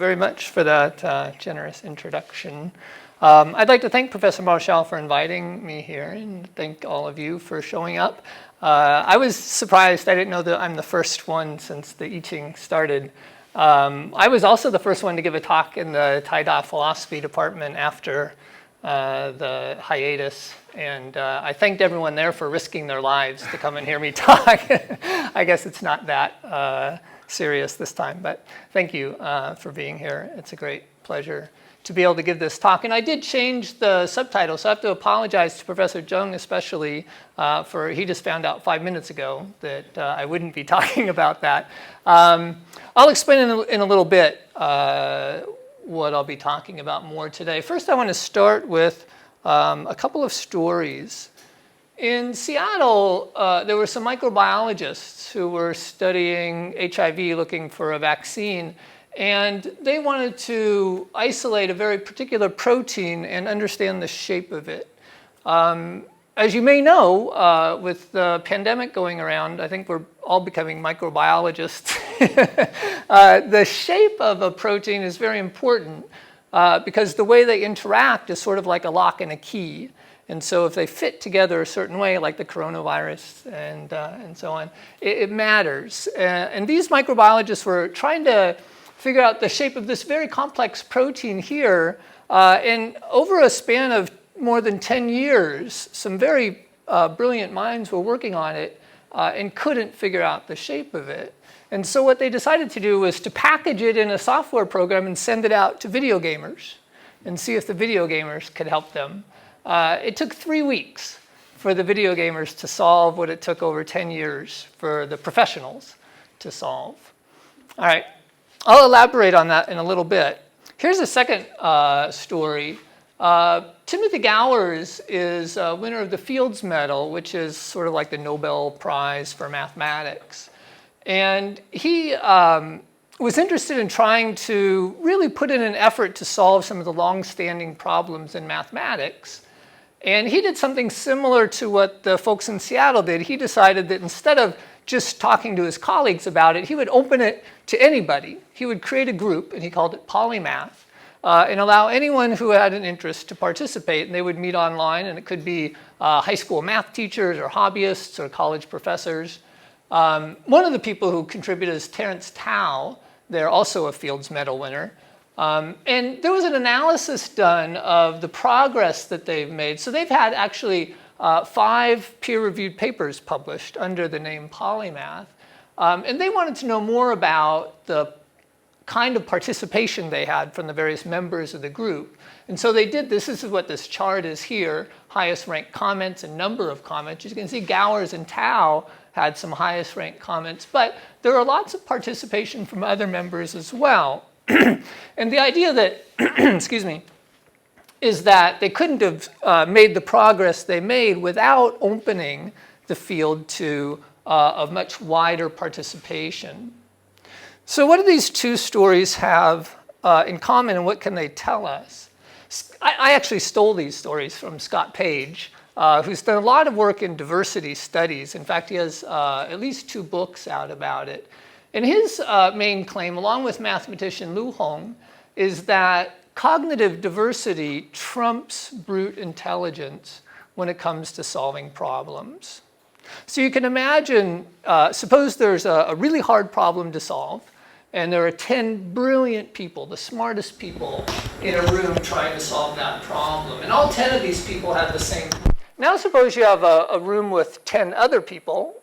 very much for that generous introduction. I'd like to thank Professor Marshall for inviting me here and thank all of you for showing up. I was surprised. I didn't know that I'm the first one since the I Ching started. I was also the first one to give a talk in the Taida philosophy department after the hiatus. And I thanked everyone there for risking their lives to come and hear me talk. I guess it's not that serious this time, but thank you for being here. It's a great pleasure to be able to give this talk. And I did change the subtitle, so I have to apologize to Professor Jung especially he just found out 5 minutes ago that I wouldn't be talking about that. I'll explain in a little bit what I'll be talking about more today. First, I want to start with a couple of stories. In Seattle, there were some microbiologists who were studying HIV, looking for a vaccine, and they wanted to isolate a very particular protein and understand the shape of it. As you may know, with the pandemic going around, I think we're all becoming microbiologists. The shape of a protein is very important because the way they interact is sort of like a lock and a key. And so if they fit together a certain way, like the coronavirus and so on, it matters. And these microbiologists were trying to figure out the shape of this very complex protein here. And over a span of more than 10 years, some very brilliant minds were working on it and couldn't figure out the shape of it. And so what they decided to do was to package it in a software program and send it out to video gamers and see if the video gamers could help them. It took 3 weeks for the video gamers to solve what it took over 10 years for the professionals to solve. All right, I'll elaborate on that in a little bit. Here's a second story. Timothy Gowers is a winner of the Fields Medal, which is sort of like the Nobel Prize for mathematics. And he was interested in trying to really put in an effort to solve some of the long-standing problems in mathematics. And he did something similar to what the folks in Seattle did. He decided that instead of just talking to his colleagues about it, he would open it to anybody. He would create a group, and he called it Polymath, and allow anyone who had an interest to participate. And they would meet online, and it could be high school math teachers or hobbyists or college professors. One of the people who contributed is Terence Tao. They're also a Fields Medal winner. And there was an analysis done of the progress that they've made. So they've had actually 5 peer-reviewed papers published under the name Polymath. And they wanted to know more about the kind of participation they had from the various members of the group. And so they did, this is what this chart is here, highest ranked comments and number of comments. You can see Gowers and Tao had some highest ranked comments, but there are lots of participation from other members as well. And the idea that, excuse me, is that they couldn't have made the progress they made without opening the field to a much wider participation. So what do these two stories have in common, and what can they tell us? I actually stole these stories from Scott Page, who's done a lot of work in diversity studies. In fact, he has at least 2 books out about it. And his main claim, along with mathematician Lu Hong, is that cognitive diversity trumps brute intelligence when it comes to solving problems. So you can imagine, suppose there's a really hard problem to solve, and there are 10 brilliant people, the smartest people in a room trying to solve that problem. And all 10 of these people have the same. Now suppose you have a room with 10 other people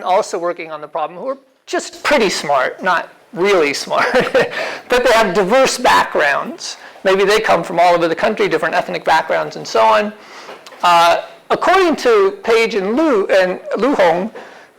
also working on the problem who are just pretty smart, not really smart, but they have diverse backgrounds. Maybe they come from all over the country, different ethnic backgrounds and so on. According to Page and Lu Hong,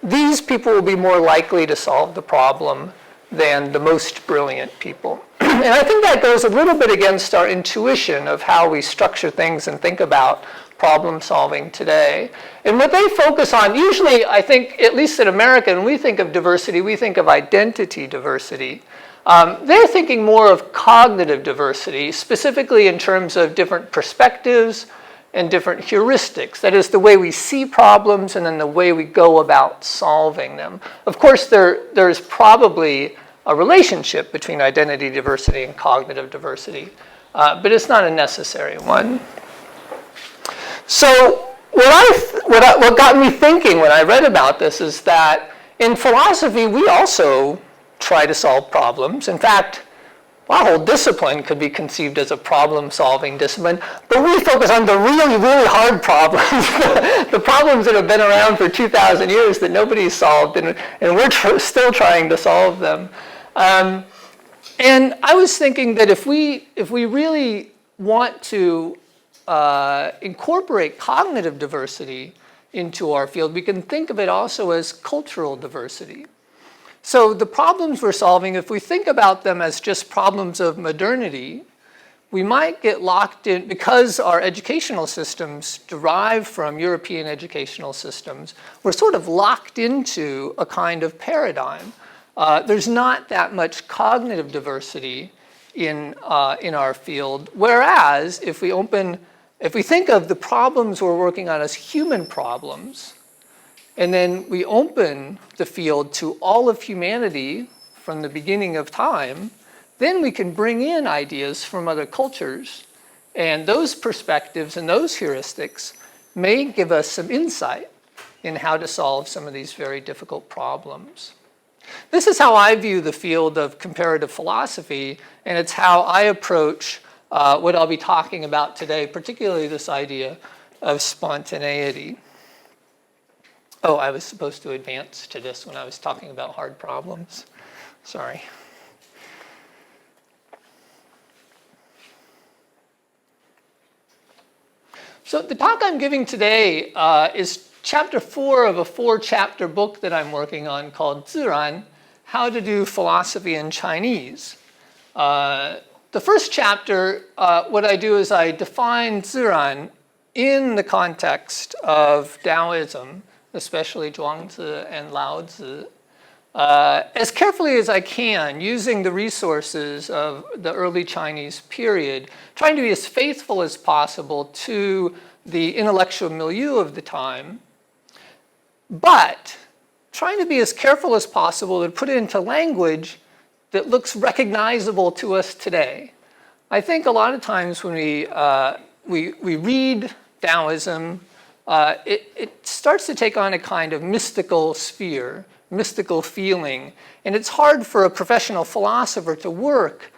these people will be more likely to solve the problem than the most brilliant people. And I think that goes a little bit against our intuition of how we structure things and think about problem solving today. And what they focus on, usually I think, at least in America, when we think of diversity, we think of identity diversity. They're thinking more of cognitive diversity, specifically in terms of different perspectives and different heuristics. That is, the way we see problems and then the way we go about solving them. Of course, there's probably a relationship between identity diversity and cognitive diversity, but it's not a necessary one. So what got me thinking when I read about this is that in philosophy, we also try to solve problems. In fact, our whole discipline could be conceived as a problem-solving discipline, but we focus on the really, really hard problems, the problems that have been around for 2,000 years that nobody's solved, and we're still trying to solve them. And I was thinking that if we really want to incorporate cognitive diversity into our field, we can think of it also as cultural diversity. So the problems we're solving, if we think about them as just problems of modernity, we might get locked in, because our educational systems derive from European educational systems, we're sort of locked into a kind of paradigm. There's not that much cognitive diversity in our field, whereas if we think of the problems we're working on as human problems, and then we open the field to all of humanity from the beginning of time, then we can bring in ideas from other cultures. And those perspectives and those heuristics may give us some insight in how to solve some of these very difficult problems. This is how I view the field of comparative philosophy, and it's how I approach what I'll be talking about today, particularly this idea of spontaneity. Oh, I was supposed to advance to this when I was talking about hard problems. Sorry. So the talk I'm giving today is chapter 4 of a 4-chapter book that I'm working on called 自然, How to Do Philosophy in Chinese. The first chapter, what I do is I define 自然 in the context of Taoism, especially Zhuangzi and Laozi, as carefully as I can, using the resources of the early Chinese period, trying to be as faithful as possible to the intellectual milieu of the time, but trying to be as careful as possible to put it into language that looks recognizable to us today. I think a lot of times when we read Taoism, it starts to take on a kind of mystical sphere, mystical feeling, and it's hard for a professional philosopher to work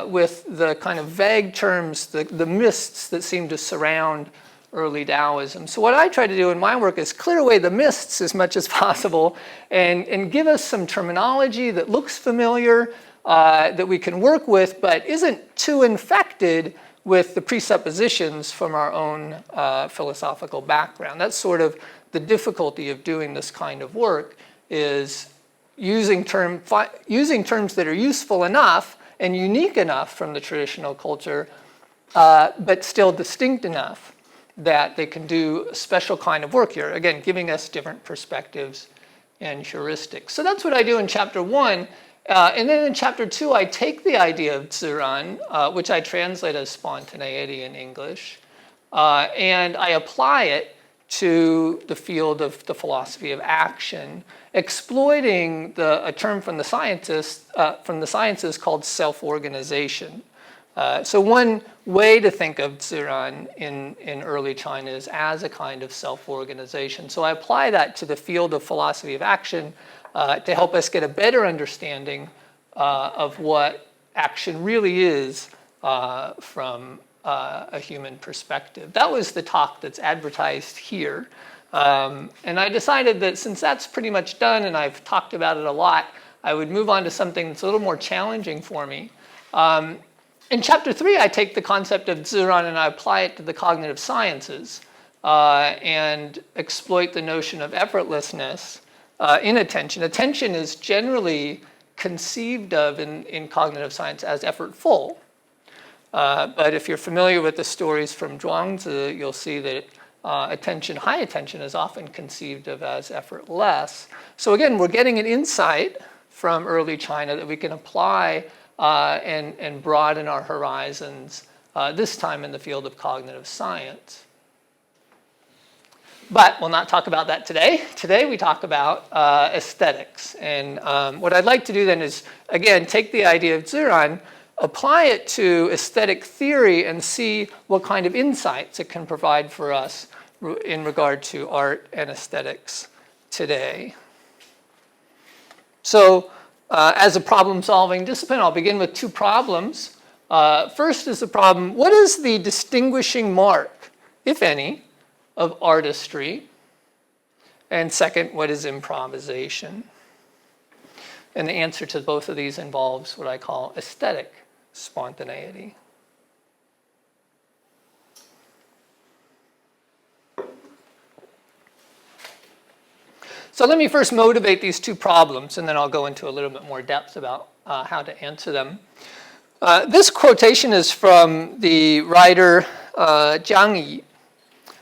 with the kind of vague terms, the mists that seem to surround early Taoism. So what I try to do in my work is clear away the mists as much as possible and give us some terminology that looks familiar, that we can work with, but isn't too infected with the presuppositions from our own philosophical background. That's sort of the difficulty of doing this kind of work, is using terms that are useful enough and unique enough from the traditional culture, but still distinct enough that they can do a special kind of work here, again, giving us different perspectives and heuristics. So that's what I do in chapter 1. And then in chapter 2, I take the idea of 自然, which I translate as spontaneity in English, and I apply it to the field of the philosophy of action, exploiting a term from the sciences called self-organization. So one way to think of 自然 in early China is as a kind of self-organization. So I apply that to the field of philosophy of action to help us get a better understanding of what action really is from a human perspective. That was the talk that's advertised here. And I decided that since that's pretty much done and I've talked about it a lot, I would move on to something that's a little more challenging for me. In chapter 3, I take the concept of 自然 and I apply it to the cognitive sciences and exploit the notion of effortlessness in attention. Attention is generally conceived of in cognitive science as effortful. But if you're familiar with the stories from Zhuangzi, you'll see that high attention is often conceived of as effortless. So again, we're getting an insight from early China that we can apply and broaden our horizons, this time in the field of cognitive science. But we'll not talk about that today. Today we talk about aesthetics. And what I'd like to do then is, again, take the idea of Ziran, apply it to aesthetic theory, and see what kind of insights it can provide for us in regard to art and aesthetics today. So as a problem-solving discipline, I'll begin with two problems. First is the problem, what is the distinguishing mark, if any, of artistry? And second, what is improvisation? And the answer to both of these involves what I call aesthetic spontaneity. So let me first motivate these two problems, and then I'll go into a little bit more depth about how to answer them. This quotation is from the writer Jiang Yi.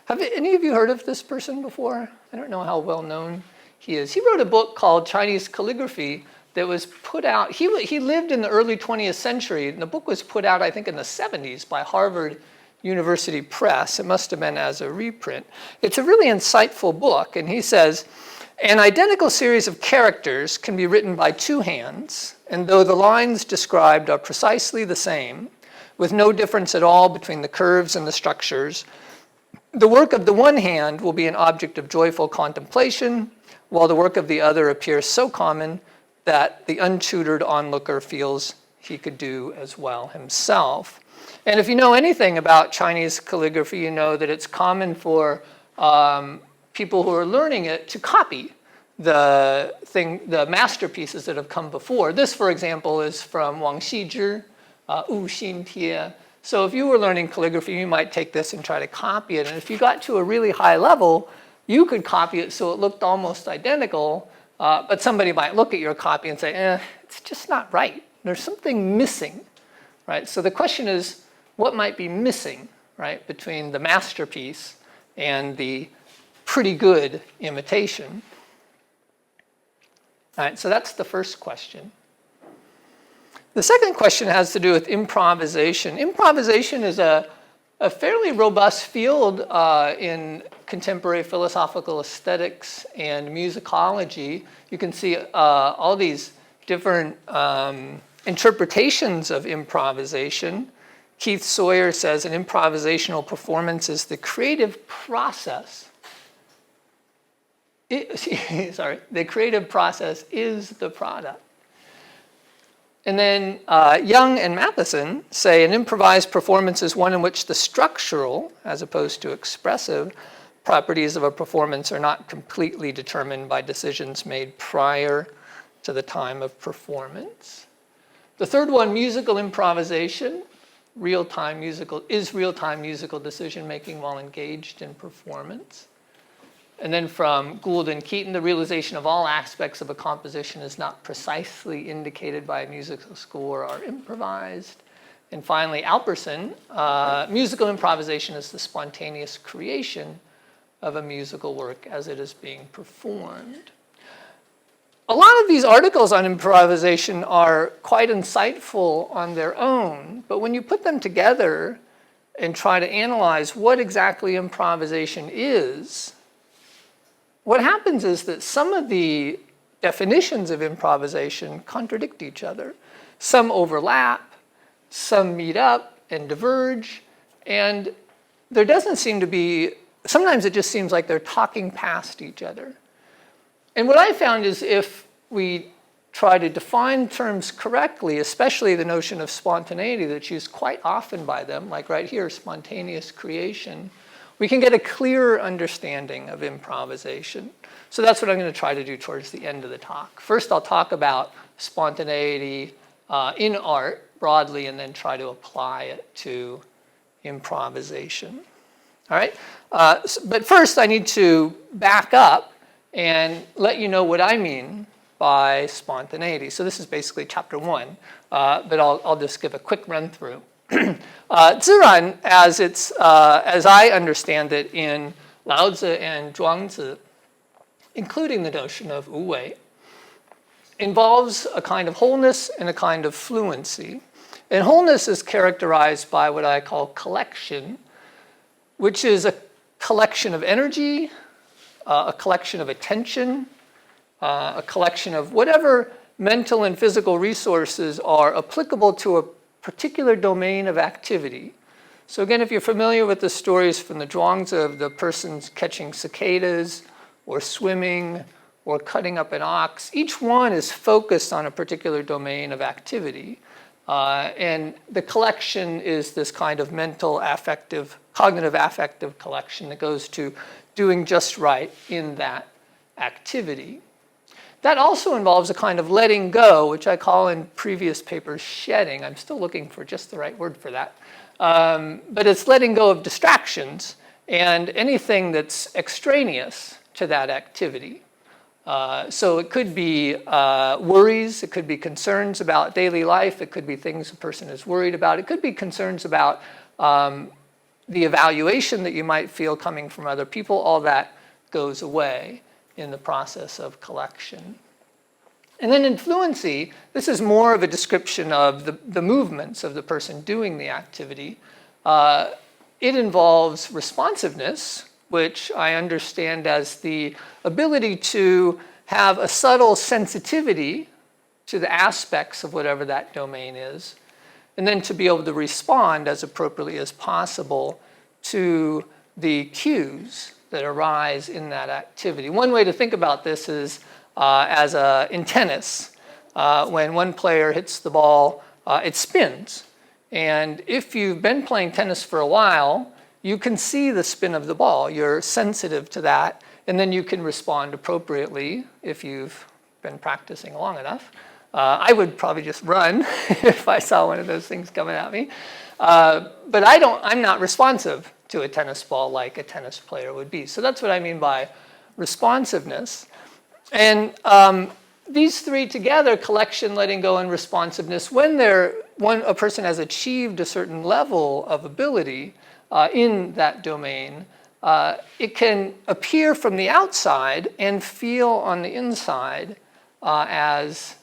Have any of you heard of this person before? I don't know how well known he is. He wrote a book called Chinese Calligraphy that was put out. He lived in the early 20th century, and the book was put out, I think, in the 70s by Harvard University Press. It must have been as a reprint. It's a really insightful book, and he says, an identical series of characters can be written by two hands, and though the lines described are precisely the same, with no difference at all between the curves and the structures, the work of the one hand will be an object of joyful contemplation, while the work of the other appears so common that the untutored onlooker feels he could do as well himself. And if you know anything about Chinese calligraphy, you know that it's common for people who are learning it to copy the masterpieces that have come before. This, for example, is from Wang Xizhi, Wu Xin Tie. So if you were learning calligraphy, you might take this and try to copy it. And if you got to a really high level, you could copy it so it looked almost identical, but somebody might look at your copy and say, it's just not right. There's something missing, right? So the question is, what might be missing, right, between the masterpiece and the pretty good imitation? All right, so that's the first question. The second question has to do with improvisation. Improvisation is a fairly robust field in contemporary philosophical aesthetics and musicology. You can see all these different interpretations of improvisation. Keith Sawyer says an improvisational performance is the creative process. The creative process is the product. And then Young and Matheson say an improvised performance is one in which the structural, as opposed to expressive, properties of a performance are not completely determined by decisions made prior to the time of performance. The third one, musical improvisation, real-time musical decision-making while engaged in performance. And then from Gould and Keaton, the realization of all aspects of a composition is not precisely indicated by a musical score or improvised. And finally, Alperson, musical improvisation is the spontaneous creation of a musical work as it is being performed. A lot of these articles on improvisation are quite insightful on their own, but when you put them together and try to analyze what exactly improvisation is, what happens is that some of the definitions of improvisation contradict each other. Some overlap, some meet up and diverge, and there doesn't seem to be, sometimes it just seems like they're talking past each other. And what I found is if we try to define terms correctly, especially the notion of spontaneity that's used quite often by them, like right here, spontaneous creation, we can get a clearer understanding of improvisation. So that's what I'm going to try to do towards the end of the talk. First, I'll talk about spontaneity in art broadly, and then try to apply it to improvisation. All right? But first, I need to back up and let you know what I mean by spontaneity. So this is basically chapter 1, but I'll just give a quick run through. Ziran, as I understand it in Laozi and Zhuangzi, including the notion of wu wei, involves a kind of wholeness and a kind of fluency. And wholeness is characterized by what I call collection, which is a collection of energy, a collection of attention, a collection of whatever mental and physical resources are applicable to a particular domain of activity. So again, if you're familiar with the stories from the Zhuangzi of the persons catching cicadas or swimming or cutting up an ox, each one is focused on a particular domain of activity. And the collection is this kind of mental, affective, cognitive affective collection that goes to doing just right in that activity. That also involves a kind of letting go, which I call in previous papers shedding. I'm still looking for just the right word for that. But it's letting go of distractions and anything that's extraneous to that activity. So it could be worries, it could be concerns about daily life, it could be things a person is worried about, it could be concerns about the evaluation that you might feel coming from other people. All that goes away in the process of collection. And then in fluency, this is more of a description of the movements of the person doing the activity. It involves responsiveness, which I understand as the ability to have a subtle sensitivity to the aspects of whatever that domain is, and then to be able to respond as appropriately as possible to the cues that arise in that activity. One way to think about this is in tennis. When one player hits the ball, it spins. And if you've been playing tennis for a while, you can see the spin of the ball. You're sensitive to that, and then you can respond appropriately if you've been practicing long enough. I would probably just run if I saw one of those things coming at me. But I'm not responsive to a tennis ball like a tennis player would be. So that's what I mean by responsiveness. And these three together, collection, letting go, and responsiveness, when a person has achieved a certain level of ability in that domain, it can appear from the outside and feel on the inside as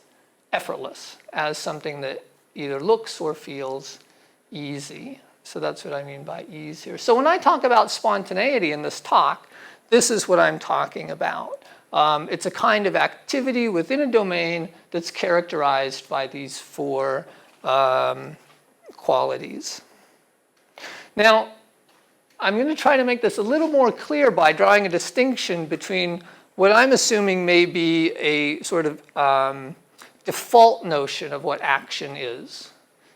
effortless, as something that either looks or feels easy. So that's what I mean by ease here. So when I talk about spontaneity in this talk, this is what I'm talking about. It's a kind of activity within a domain that's characterized by these four qualities. Now, I'm going to try to make this a little more clear by drawing a distinction between what I'm assuming may be a sort of default notion of what action is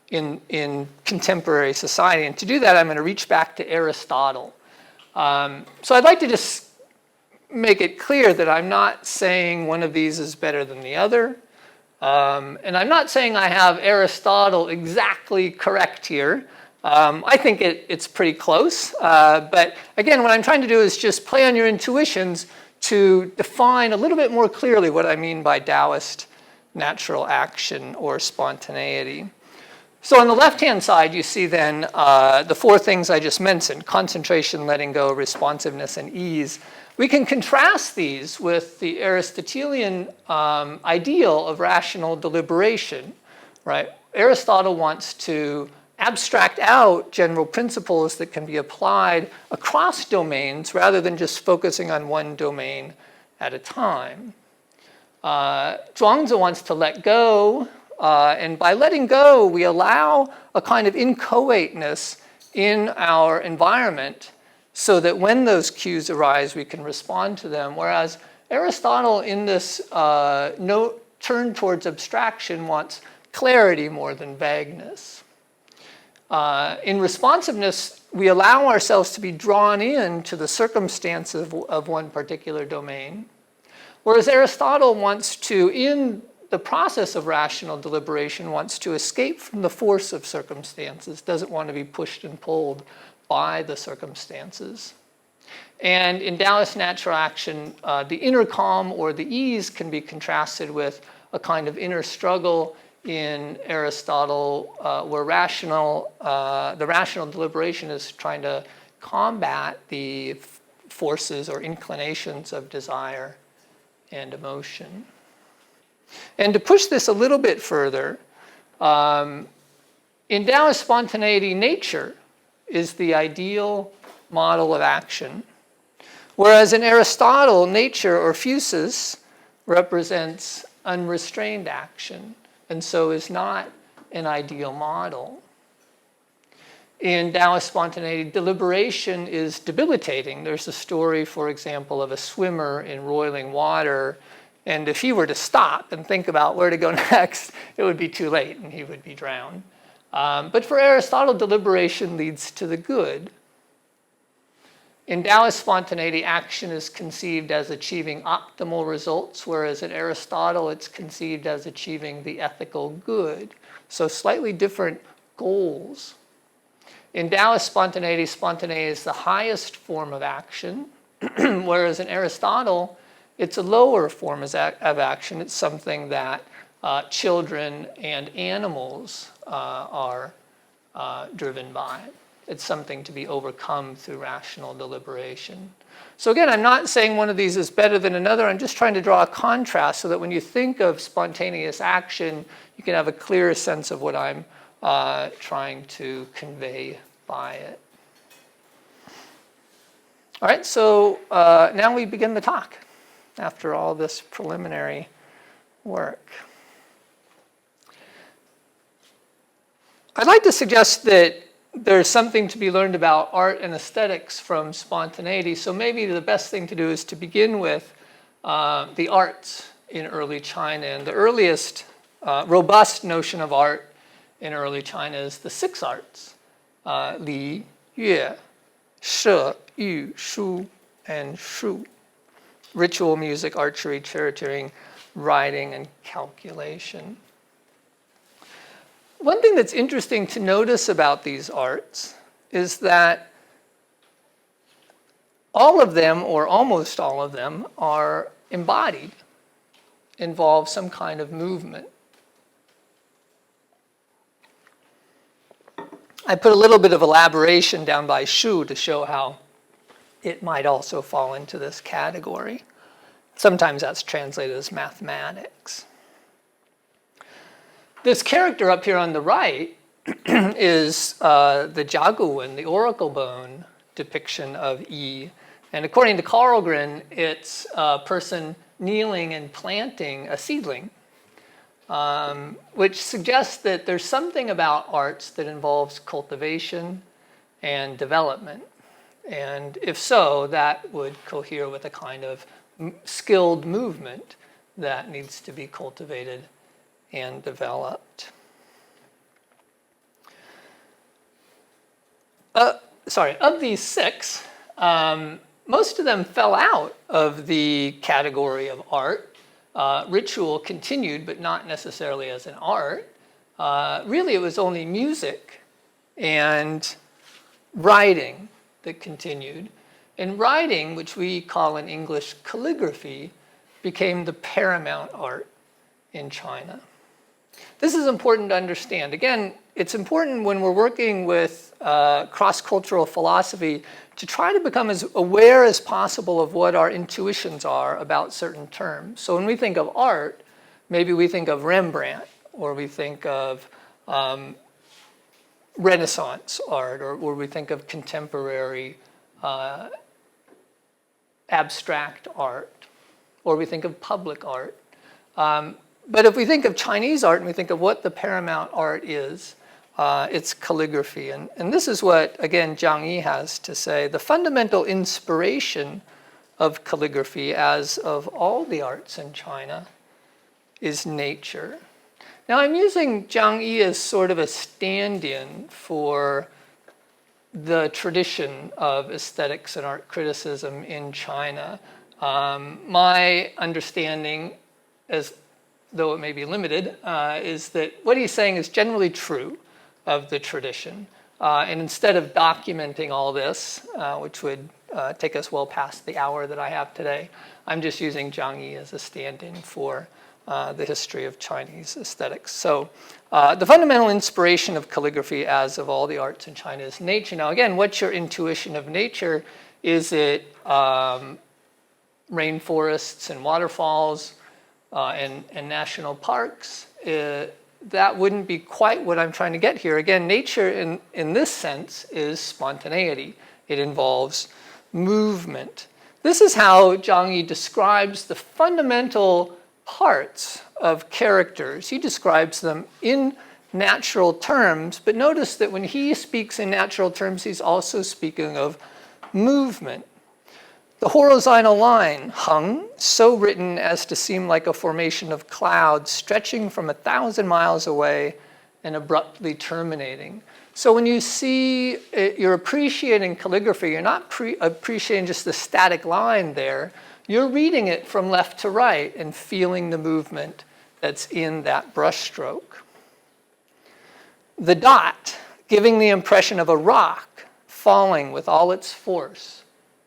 in contemporary society. And to do that, I'm going to reach back to Aristotle. So I'd like to just make it clear that I'm not saying one of these is better than the other. And I'm not saying I have Aristotle exactly correct here. I think it's pretty close. But again, what I'm trying to do is just play on your intuitions to define a little bit more clearly what I mean by Taoist natural action or spontaneity. So on the left-hand side, you see then the four things I just mentioned: concentration, letting go, responsiveness, and ease. We can contrast these with the Aristotelian ideal of rational deliberation, right? Aristotle wants to abstract out general principles that can be applied across domains rather than just focusing on one domain at a time. Zhuangzi wants to let go, and by letting go, we allow a kind of inchoateness in our environment so that when those cues arise, we can respond to them. Whereas Aristotle, in this turn towards abstraction, wants clarity more than vagueness. In responsiveness, we allow ourselves to be drawn into the circumstances of one particular domain. Whereas Aristotle wants to, in the process of rational deliberation, wants to escape from the force of circumstances, doesn't want to be pushed and pulled by the circumstances. And in Taoist natural action, the inner calm or the ease can be contrasted with a kind of inner struggle in Aristotle, where the rational deliberation is trying to combat the forces or inclinations of desire and emotion. And to push this a little bit further, in Taoist spontaneity, nature is the ideal model of action. Whereas in Aristotle, nature or physis represents unrestrained action, and so is not an ideal model. In Taoist spontaneity, deliberation is debilitating. There's a story, for example, of a swimmer in roiling water, and if he were to stop and think about where to go next, it would be too late and he would be drowned. But for Aristotle, deliberation leads to the good. In Taoist spontaneity, action is conceived as achieving optimal results, whereas in Aristotle, it's conceived as achieving the ethical good. So slightly different goals. In Taoist spontaneity, spontaneity is the highest form of action, whereas in Aristotle, it's a lower form of action. It's something that children and animals are driven by. It's something to be overcome through rational deliberation. So again, I'm not saying one of these is better than another. I'm just trying to draw a contrast so that when you think of spontaneous action, you can have a clearer sense of what I'm trying to convey by it. All right, so now we begin the talk after all this preliminary work. I'd like to suggest that there's something to be learned about art and aesthetics from spontaneity. So maybe the best thing to do is to begin with the arts in early China. And the earliest robust notion of art in early China is the six arts: Li, Yue, She, Yu, Shu, and Shu. Ritual music, archery, charioteering, riding, and calculation. One thing that's interesting to notice about these arts is that all of them, or almost all of them, are embodied, involve some kind of movement. I put a little bit of elaboration down by Shu to show how it might also fall into this category. Sometimes that's translated as mathematics. This character up here on the right is the Jiaguwen, the oracle bone depiction of Yi. And according to Karlgren, it's a person kneeling and planting a seedling, which suggests that there's something about arts that involves cultivation and development. And if so, that would cohere with a kind of skilled movement that needs to be cultivated and developed. Of these six, most of them fell out of the category of art. Ritual continued, but not necessarily as an art. Really, it was only music and writing that continued. And writing, which we call in English calligraphy, became the paramount art in China. This is important to understand. Again, it's important when we're working with cross-cultural philosophy to try to become as aware as possible of what our intuitions are about certain terms. So when we think of art, maybe we think of Rembrandt, or we think of Renaissance art, or we think of contemporary abstract art, or we think of public art. But if we think of Chinese art and we think of what the paramount art is, it's calligraphy. And this is what, again, Zhang Yi has to say. The fundamental inspiration of calligraphy, as of all the arts in China, is nature. Now, I'm using Zhang Yi as sort of a stand-in for the tradition of aesthetics and art criticism in China. My understanding, as though it may be limited, is that what he's saying is generally true of the tradition. And instead of documenting all this, which would take us well past the hour that I have today, I'm just using Zhang Yi as a stand-in for the history of Chinese aesthetics. So the fundamental inspiration of calligraphy, as of all the arts in China, is nature. Now, again, what's your intuition of nature? Is it rainforests and waterfalls and national parks? That wouldn't be quite what I'm trying to get here. Again, nature in this sense is spontaneity. It involves movement. This is how Zhang Yi describes the fundamental parts of characters. He describes them in natural terms, but notice that when he speaks in natural terms, he's also speaking of movement. The horizontal line, hung, so written as to seem like a formation of clouds stretching from 1,000 miles away and abruptly terminating. So when you see it, you're appreciating calligraphy, you're not appreciating just the static line there, you're reading it from left to right and feeling the movement that's in that brushstroke. The dot, giving the impression of a rock falling with all its force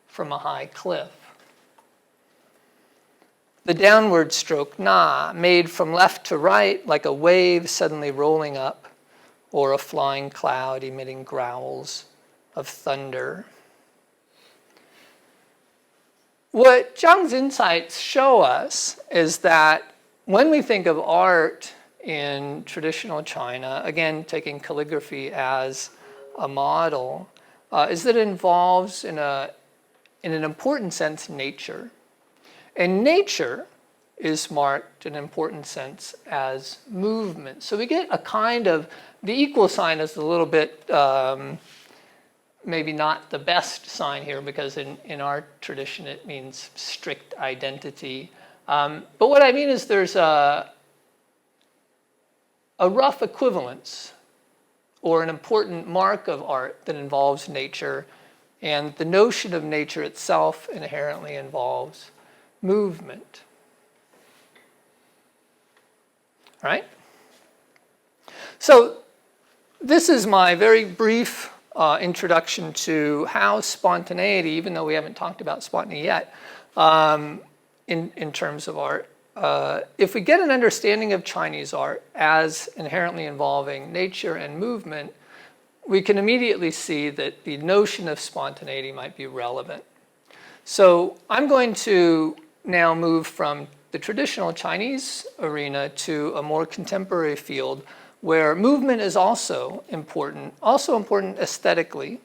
from a high cliff. The downward stroke, na, made from left to right like a wave suddenly rolling up or a flying cloud emitting growls of thunder. What Zhang's insights show us is that when we think of art in traditional China, again, taking calligraphy as a model, is that it involves, in an important sense, nature. And nature is marked in an important sense as movement. So we get a kind of, the equal sign is a little bit, maybe not the best sign here, because in our tradition it means strict identity. But what I mean is there's a rough equivalence or an important mark of art that involves nature, and the notion of nature itself inherently involves movement. Right? So this is my very brief introduction to how spontaneity, even though we haven't talked about spontaneity yet, in terms of art, if we get an understanding of Chinese art as inherently involving nature and movement, we can immediately see that the notion of spontaneity might be relevant. So I'm going to now move from the traditional Chinese arena to a more contemporary field where movement is also important aesthetically.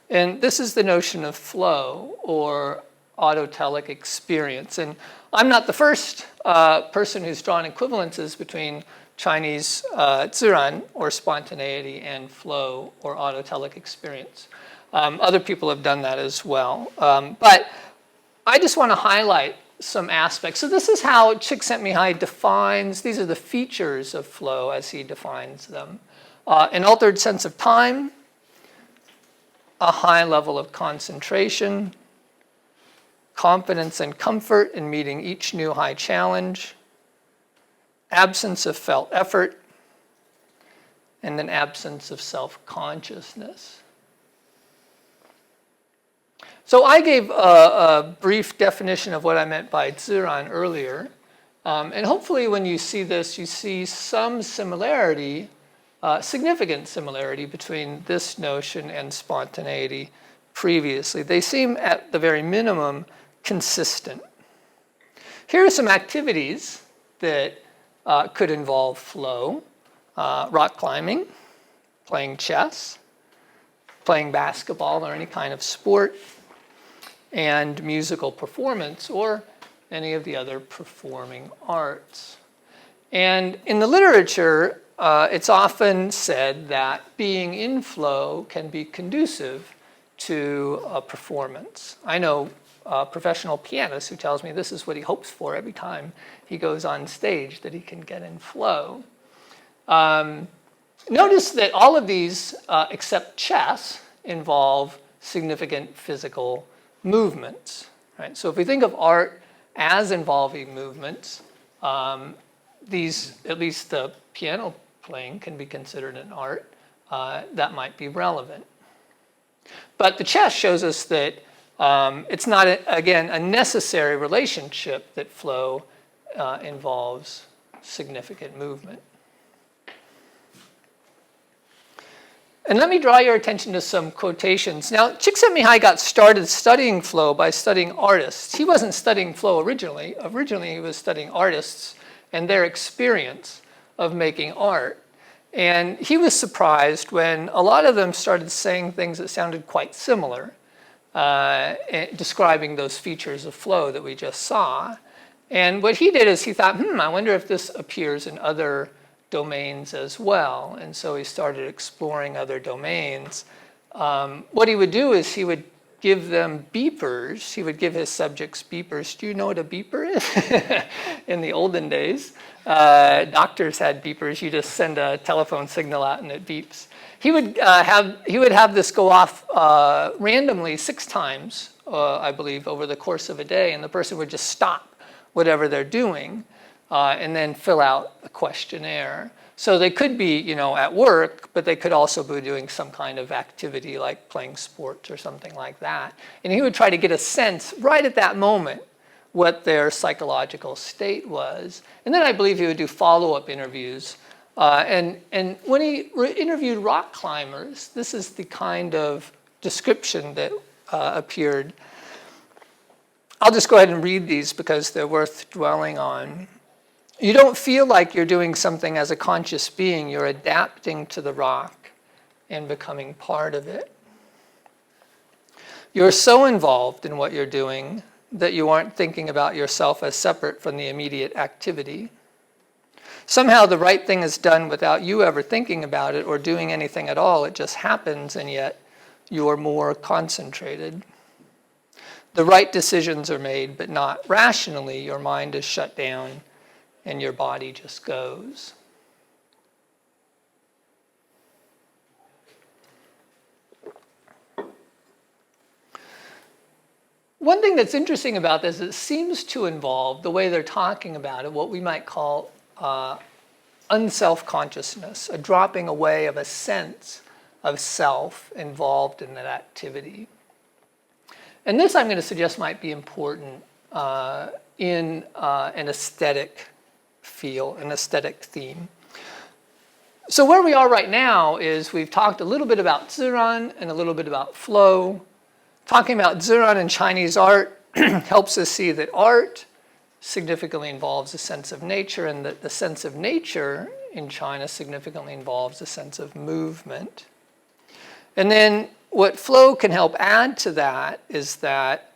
And this is the notion of flow or autotelic experience. And I'm not the first person who's drawn equivalences between Chinese 自然 or spontaneity and flow or autotelic experience. Other people have done that as well. But I just want to highlight some aspects. So this is how Csikszentmihalyi defines, these are the features of flow as he defines them. An altered sense of time, a high level of concentration, confidence and comfort in meeting each new high challenge, absence of felt effort, and an absence of self-consciousness. So I gave a brief definition of what I meant by 自然 earlier. And hopefully when you see this, you see some similarity, significant similarity between this notion and spontaneity previously. They seem at the very minimum consistent. Here are some activities that could involve flow: rock climbing, playing chess, playing basketball or any kind of sport, and musical performance or any of the other performing arts. And in the literature, it's often said that being in flow can be conducive to a performance. I know a professional pianist who tells me this is what he hopes for every time he goes on stage, that he can get in flow. Notice that all of these, except chess, involve significant physical movements. Right? So if we think of art as involving movements, these, at least the piano playing, can be considered an art. That might be relevant. But the chess shows us that it's not, again, a necessary relationship that flow involves significant movement. And let me draw your attention to some quotations. Now, Csikszentmihalyi got started studying flow by studying artists. He wasn't studying flow originally. Originally, he was studying artists and their experience of making art. And he was surprised when a lot of them started saying things that sounded quite similar. describing those features of flow that we just saw. And what he did is he thought, I wonder if this appears in other domains as well. And so he started exploring other domains. What he would do is he would give them beepers. He would give his subjects beepers. Do you know what a beeper is? In the olden days, doctors had beepers. You just send a telephone signal out and it beeps. He would have this go off randomly 6 times, I believe, over the course of a day, and the person would just stop whatever they're doing and then fill out a questionnaire. So they could be, at work, but they could also be doing some kind of activity like playing sports or something like that. And he would try to get a sense right at that moment what their psychological state was. And then I believe he would do follow-up interviews. And when he interviewed rock climbers, this is the kind of description that appeared. I'll just go ahead and read these because they're worth dwelling on. You don't feel like you're doing something as a conscious being. You're adapting to the rock and becoming part of it. You're so involved in what you're doing that you aren't thinking about yourself as separate from the immediate activity. Somehow the right thing is done without you ever thinking about it or doing anything at all. It just happens, and yet you're more concentrated. The right decisions are made, but not rationally. Your mind is shut down and your body just goes. One thing that's interesting about this is it seems to involve, the way they're talking about it, what we might call unself-consciousness, a dropping away of a sense of self involved in that activity. And this, I'm going to suggest, might be important in an aesthetic feel, an aesthetic theme. So where we are right now is we've talked a little bit about ziran and a little bit about flow. Talking about ziran in Chinese art helps us see that art significantly involves a sense of nature, and that the sense of nature in China significantly involves a sense of movement. And then what flow can help add to that is that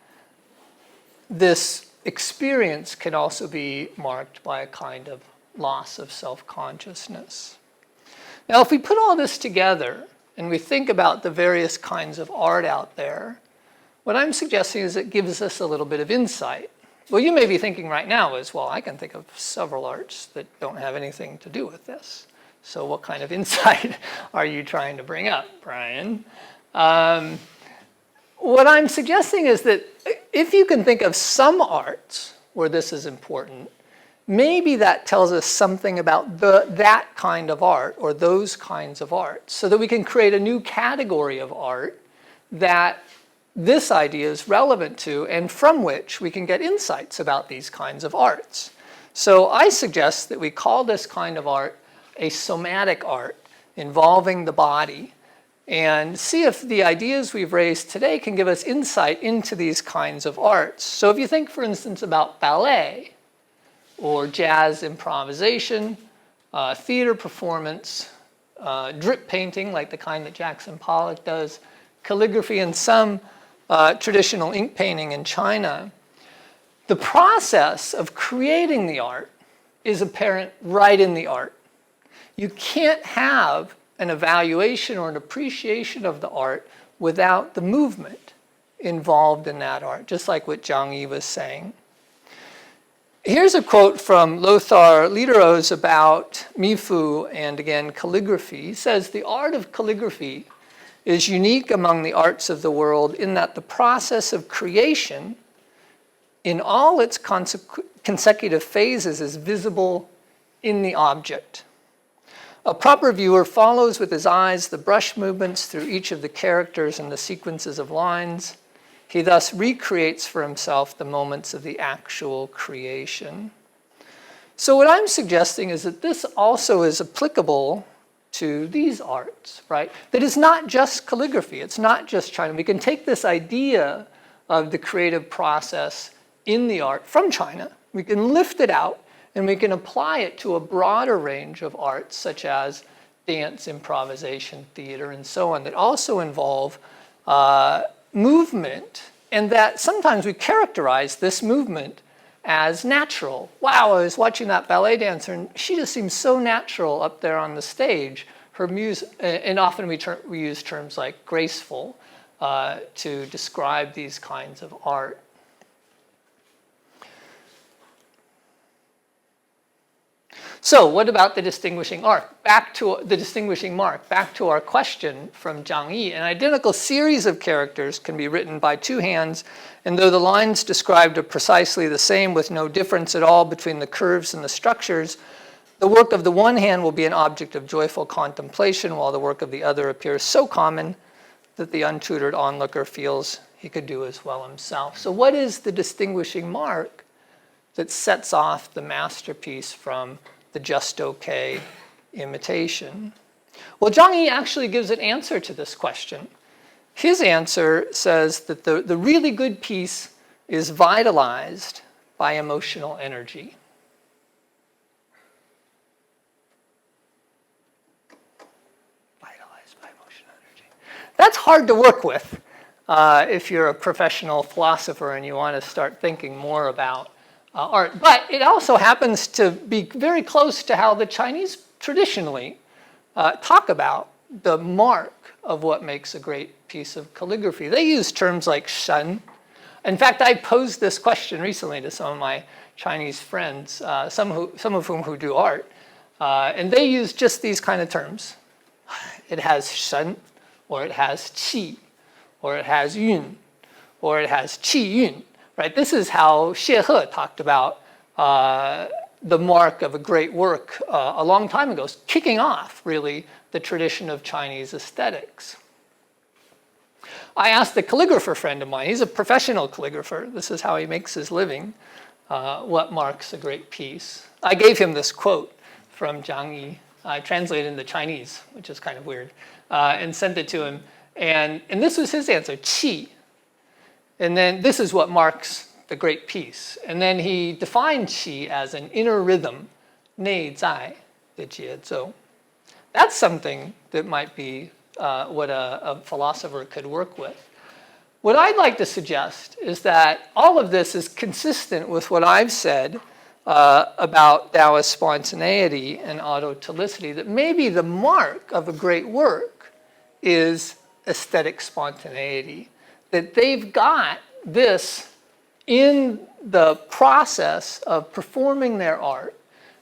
this experience can also be marked by a kind of loss of self-consciousness. Now, if we put all this together and we think about the various kinds of art out there, what I'm suggesting is it gives us a little bit of insight. Well, you may be thinking right now is, well, I can think of several arts that don't have anything to do with this. So what kind of insight are you trying to bring up, Brian? What I'm suggesting is that if you can think of some arts where this is important, maybe that tells us something about that kind of art or those kinds of art, so that we can create a new category of art that this idea is relevant to, and from which we can get insights about these kinds of arts. So I suggest that we call this kind of art a somatic art involving the body, and see if the ideas we've raised today can give us insight into these kinds of arts. So if you think, for instance, about ballet, or jazz improvisation, theater performance, drip painting, like the kind that Jackson Pollock does, calligraphy, and some traditional ink painting in China, the process of creating the art is apparent right in the art. You can't have an evaluation or an appreciation of the art without the movement involved in that art, just like what Zhang Yi was saying. Here's a quote from Lothar Lederoth about Mifu and, again, calligraphy. He says, "The art of calligraphy is unique among the arts of the world in that the process of creation in all its consecutive phases is visible in the object. A proper viewer follows with his eyes the brush movements through each of the characters and the sequences of lines. He thus recreates for himself the moments of the actual creation." So what I'm suggesting is that this also is applicable to these arts, right? That is not just calligraphy, it's not just China. We can take this idea of the creative process in the art from China, we can lift it out, and we can apply it to a broader range of arts, such as dance, improvisation, theater, and so on, that also involve movement, and that sometimes we characterize this movement as natural. Wow, I was watching that ballet dancer, and she just seems so natural up there on the stage. Her music, and often we use terms like graceful to describe these kinds of art. So what about the distinguishing mark? Back to our question from Zhang Yi. An identical series of characters can be written by two hands, and though the lines described are precisely the same with no difference at all between the curves and the structures, the work of the one hand will be an object of joyful contemplation, while the work of the other appears so common that the untutored onlooker feels he could do as well himself. So what is the distinguishing mark that sets off the masterpiece from the just okay imitation? Well, Zhang Yi actually gives an answer to this question. His answer says that the really good piece is vitalized by emotional energy. Vitalized by emotional energy. That's hard to work with if you're a professional philosopher and you want to start thinking more about art. But it also happens to be very close to how the Chinese traditionally talk about the mark of what makes a great piece of calligraphy. They use terms like shen. In fact, I posed this question recently to some of my Chinese friends, some of whom who do art, and they use just these kind of terms. It has shen, or it has qi, or it has yun, or it has qi yun. Right? This is how Xie He talked about the mark of a great work a long time ago, kicking off, really, the tradition of Chinese aesthetics. I asked a calligrapher friend of mine, he's a professional calligrapher, this is how he makes his living, what marks a great piece. I gave him this quote from Zhang Yi. I translated it into Chinese, which is kind of weird, and sent it to him. And this was his answer, qi. And then this is what marks the great piece. And then he defined qi as an inner rhythm, 内在的节奏. That's something that might be what a philosopher could work with. What I'd like to suggest is that all of this is consistent with what I've said about Taoist spontaneity and autotelicity, that maybe the mark of a great work is aesthetic spontaneity. That they've got this in the process of performing their art,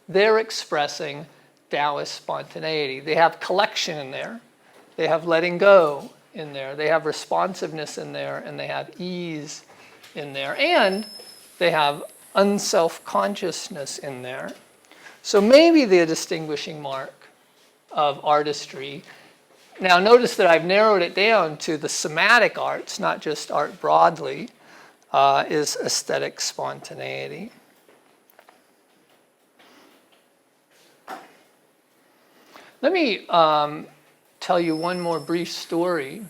they're expressing Taoist spontaneity. They have collection in there, they have letting go in there, they have responsiveness in there, and they have ease in there, and they have unself-consciousness in there. So maybe the distinguishing mark of artistry. Now notice that I've narrowed it down to the somatic arts, not just art broadly, is aesthetic spontaneity. Let me tell you one more brief story.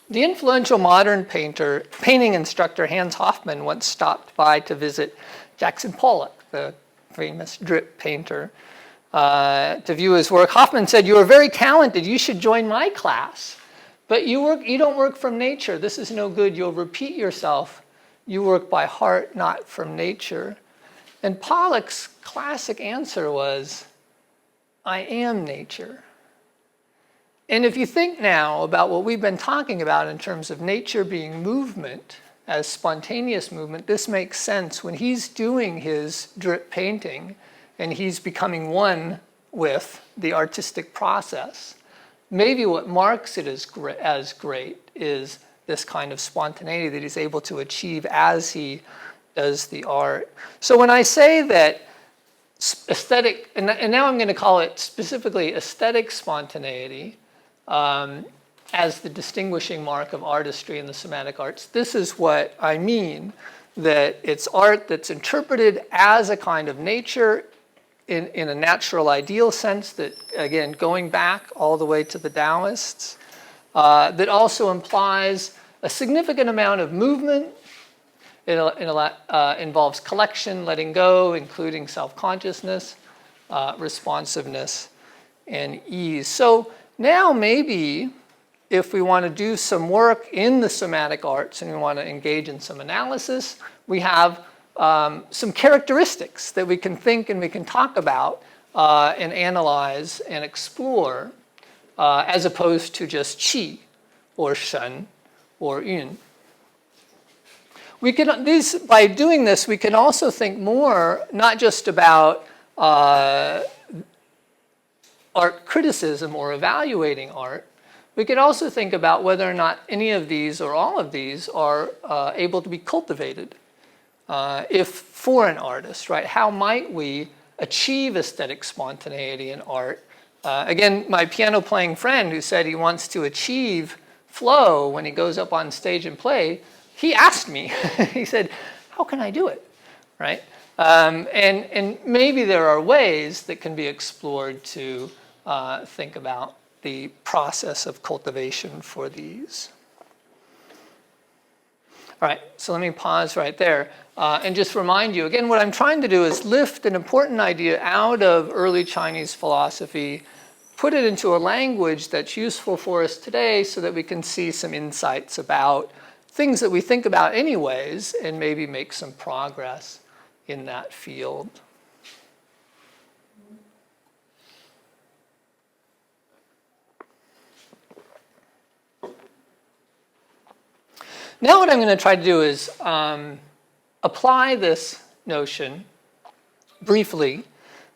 The influential modern painting instructor Hans Hofmann once stopped by to visit Jackson Pollock, the famous drip painter, to view his work. Hofmann said, "You are very talented. You should join my class. But you don't work from nature. This is no good. You'll repeat yourself. You work by heart, not from nature." And Pollock's classic answer was, "I am nature." And if you think now about what we've been talking about in terms of nature being movement, as spontaneous movement, this makes sense. When he's doing his drip painting and he's becoming one with the artistic process, maybe what marks it as great is this kind of spontaneity that he's able to achieve as he does the art. So when I say that aesthetic, and now I'm going to call it specifically aesthetic spontaneity, as the distinguishing mark of artistry in the somatic arts, this is what I mean, that it's art that's interpreted as a kind of nature in a natural ideal sense, that, again, going back all the way to the Taoists, that also implies a significant amount of movement. It involves collection, letting go, including self-consciousness, responsiveness, and ease. So now maybe if we want to do some work in the somatic arts and we want to engage in some analysis, we have some characteristics that we can think and we can talk about and analyze and explore as opposed to just qi or shen or yun. By doing this, we can also think more, not just about art criticism or evaluating art. We can also think about whether or not any of these or all of these are able to be cultivated. If for an artist, right, how might we achieve aesthetic spontaneity in art? Again, my piano playing friend who said he wants to achieve flow when he goes up on stage and play, he asked me, he said, how can I do it, right? And maybe there are ways that can be explored to think about the process of cultivation for these. All right, so let me pause right there and just remind you, again, what I'm trying to do is lift an important idea out of early Chinese philosophy, put it into a language that's useful for us today so that we can see some insights about things that we think about anyways and maybe make some progress in that field. Now what I'm going to try to do is apply this notion briefly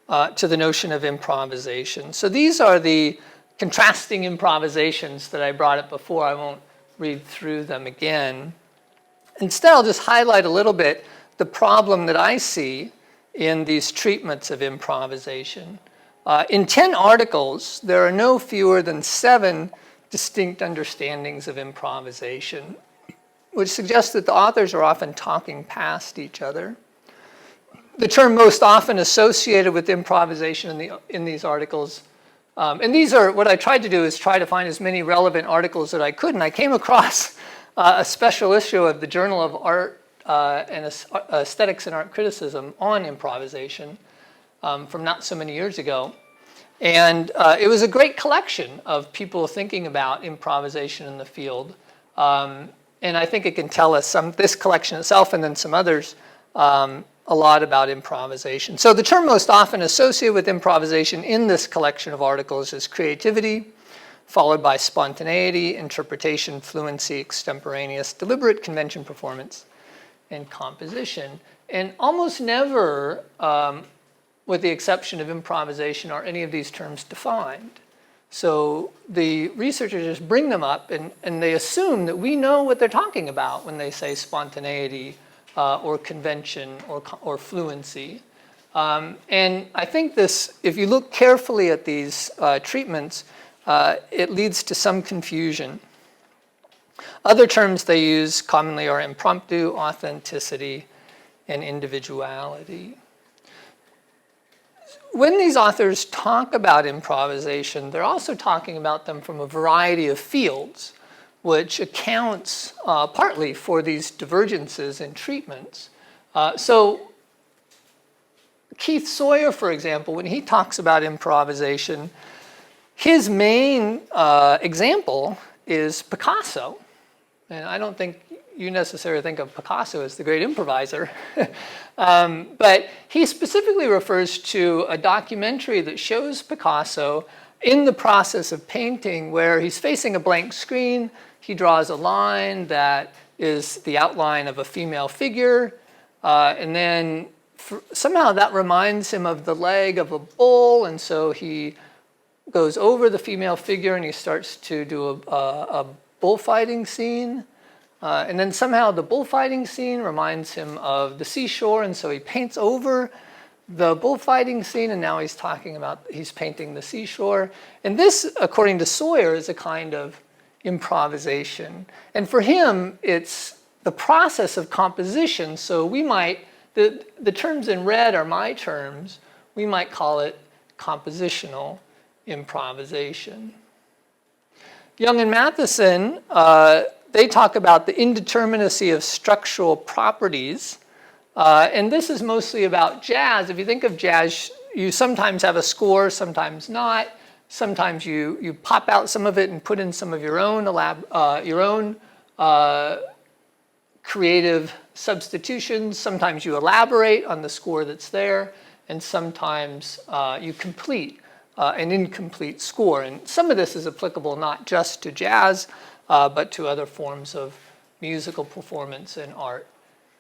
to the notion of improvisation. So these are the contrasting improvisations that I brought up before. I won't read through them again. Instead, I'll just highlight a little bit the problem that I see in these treatments of improvisation. In 10 articles, there are no fewer than 7 distinct understandings of improvisation, which suggests that the authors are often talking past each other. The term most often associated with improvisation in these articles, and these are, what I tried to do is try to find as many relevant articles that I could, and I came across a special issue of the Journal of Art and Aesthetics and Art Criticism on improvisation from not so many years ago. And it was a great collection of people thinking about improvisation in the field. And I think it can tell us this collection itself and then some others, a lot about improvisation. So the term most often associated with improvisation in this collection of articles is creativity, followed by spontaneity, interpretation, fluency, extemporaneous, deliberate convention performance, and composition. And almost never, with the exception of improvisation, are any of these terms defined. So the researchers just bring them up and they assume that we know what they're talking about when they say spontaneity or convention or fluency. And I think this, if you look carefully at these treatments, it leads to some confusion. Other terms they use commonly are impromptu, authenticity, and individuality. When these authors talk about improvisation, they're also talking about them from a variety of fields, which accounts partly for these divergences in treatments. So Keith Sawyer, for example, when he talks about improvisation, his main example is Picasso. And I don't think you necessarily think of Picasso as the great improviser. But he specifically refers to a documentary that shows Picasso in the process of painting where he's facing a blank screen. He draws a line that is the outline of a female figure. And then somehow that reminds him of the leg of a bull. And so he goes over the female figure and he starts to do a bullfighting scene. And then somehow the bullfighting scene reminds him of the seashore, and so he paints over the bullfighting scene, and now he's painting the seashore. And this, according to Sawyer, is a kind of improvisation. And for him, it's the process of composition, so we might, the terms in red are my terms, we might call it compositional improvisation. Young and Matheson, they talk about the indeterminacy of structural properties. And this is mostly about jazz. If you think of jazz, you sometimes have a score, sometimes not. Sometimes you pop out some of it and put in some of your own creative substitutions. Sometimes you elaborate on the score that's there, and sometimes you complete an incomplete score. And some of this is applicable not just to jazz, but to other forms of musical performance and art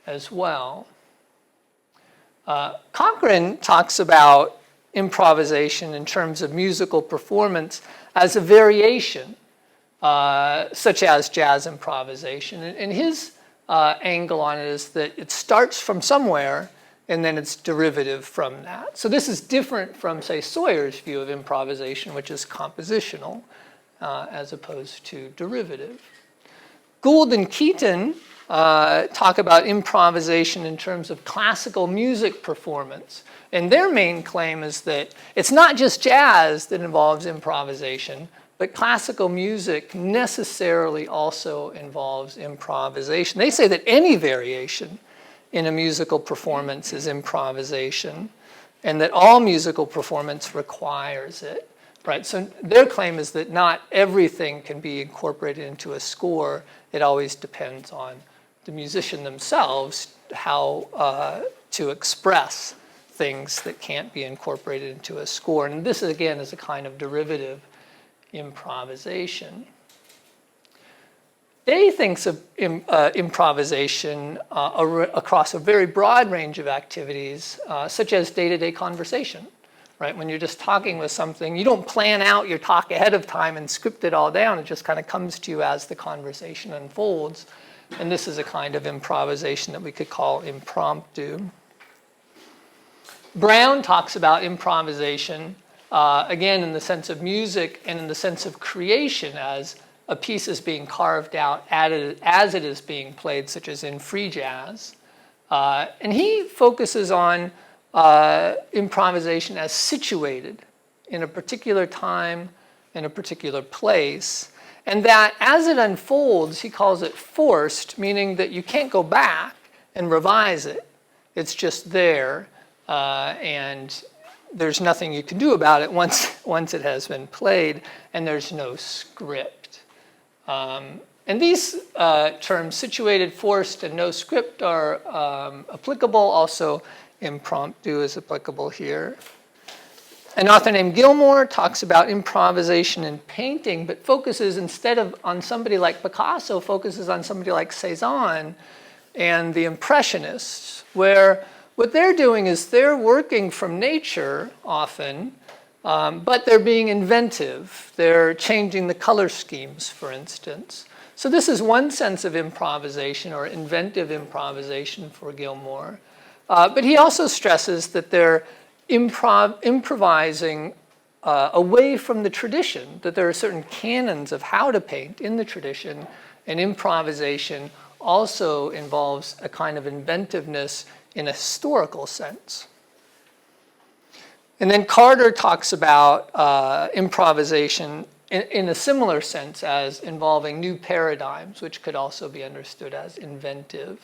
as well. Cochrane talks about improvisation in terms of musical performance as a variation, such as jazz improvisation. And his angle on it is that it starts from somewhere and then it's derivative from that. So this is different from, say, Sawyer's view of improvisation, which is compositional as opposed to derivative. Gould and Keaton talk about improvisation in terms of classical music performance. And their main claim is that it's not just jazz that involves improvisation, but classical music necessarily also involves improvisation. They say that any variation in a musical performance is improvisation, and that all musical performance requires it. Right? So their claim is that not everything can be incorporated into a score. It always depends on the musician themselves how to express things that can't be incorporated into a score. And this, again, is a kind of derivative improvisation. Day thinks of improvisation across a very broad range of activities, such as day-to-day conversation. Right? When you're just talking with something, you don't plan out your talk ahead of time and script it all down. It just kind of comes to you as the conversation unfolds. And this is a kind of improvisation that we could call impromptu. Brown talks about improvisation, again, in the sense of music and in the sense of creation, as a piece is being carved out as it is being played, such as in free jazz. And he focuses on improvisation as situated in a particular time, in a particular place. And that as it unfolds, he calls it forced, meaning that you can't go back and revise it. It's just there, and there's nothing you can do about it once it has been played, and there's no script. And these terms, situated, forced, and no script, are applicable. Also, impromptu is applicable here. An author named Gilmore talks about improvisation in painting, but focuses, instead of on somebody like Picasso, focuses on somebody like Cézanne and the Impressionists, where what they're doing is they're working from nature often, but they're being inventive. They're changing the color schemes, for instance. So this is one sense of improvisation, or inventive improvisation, for Gilmore. But he also stresses that they're improvising away from the tradition, that there are certain canons of how to paint in the tradition, and improvisation also involves a kind of inventiveness in a historical sense. And then Carter talks about improvisation in a similar sense as involving new paradigms, which could also be understood as inventive.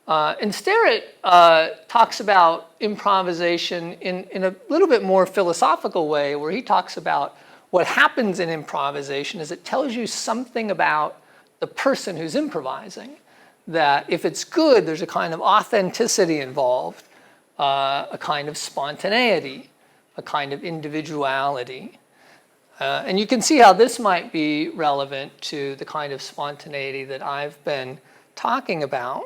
And Sterrett talks about improvisation in a little bit more philosophical way, where he talks about what happens in improvisation is it tells you something about the person who's improvising. That if it's good, there's a kind of authenticity involved, a kind of spontaneity, a kind of individuality. And you can see how this might be relevant to the kind of spontaneity that I've been talking about.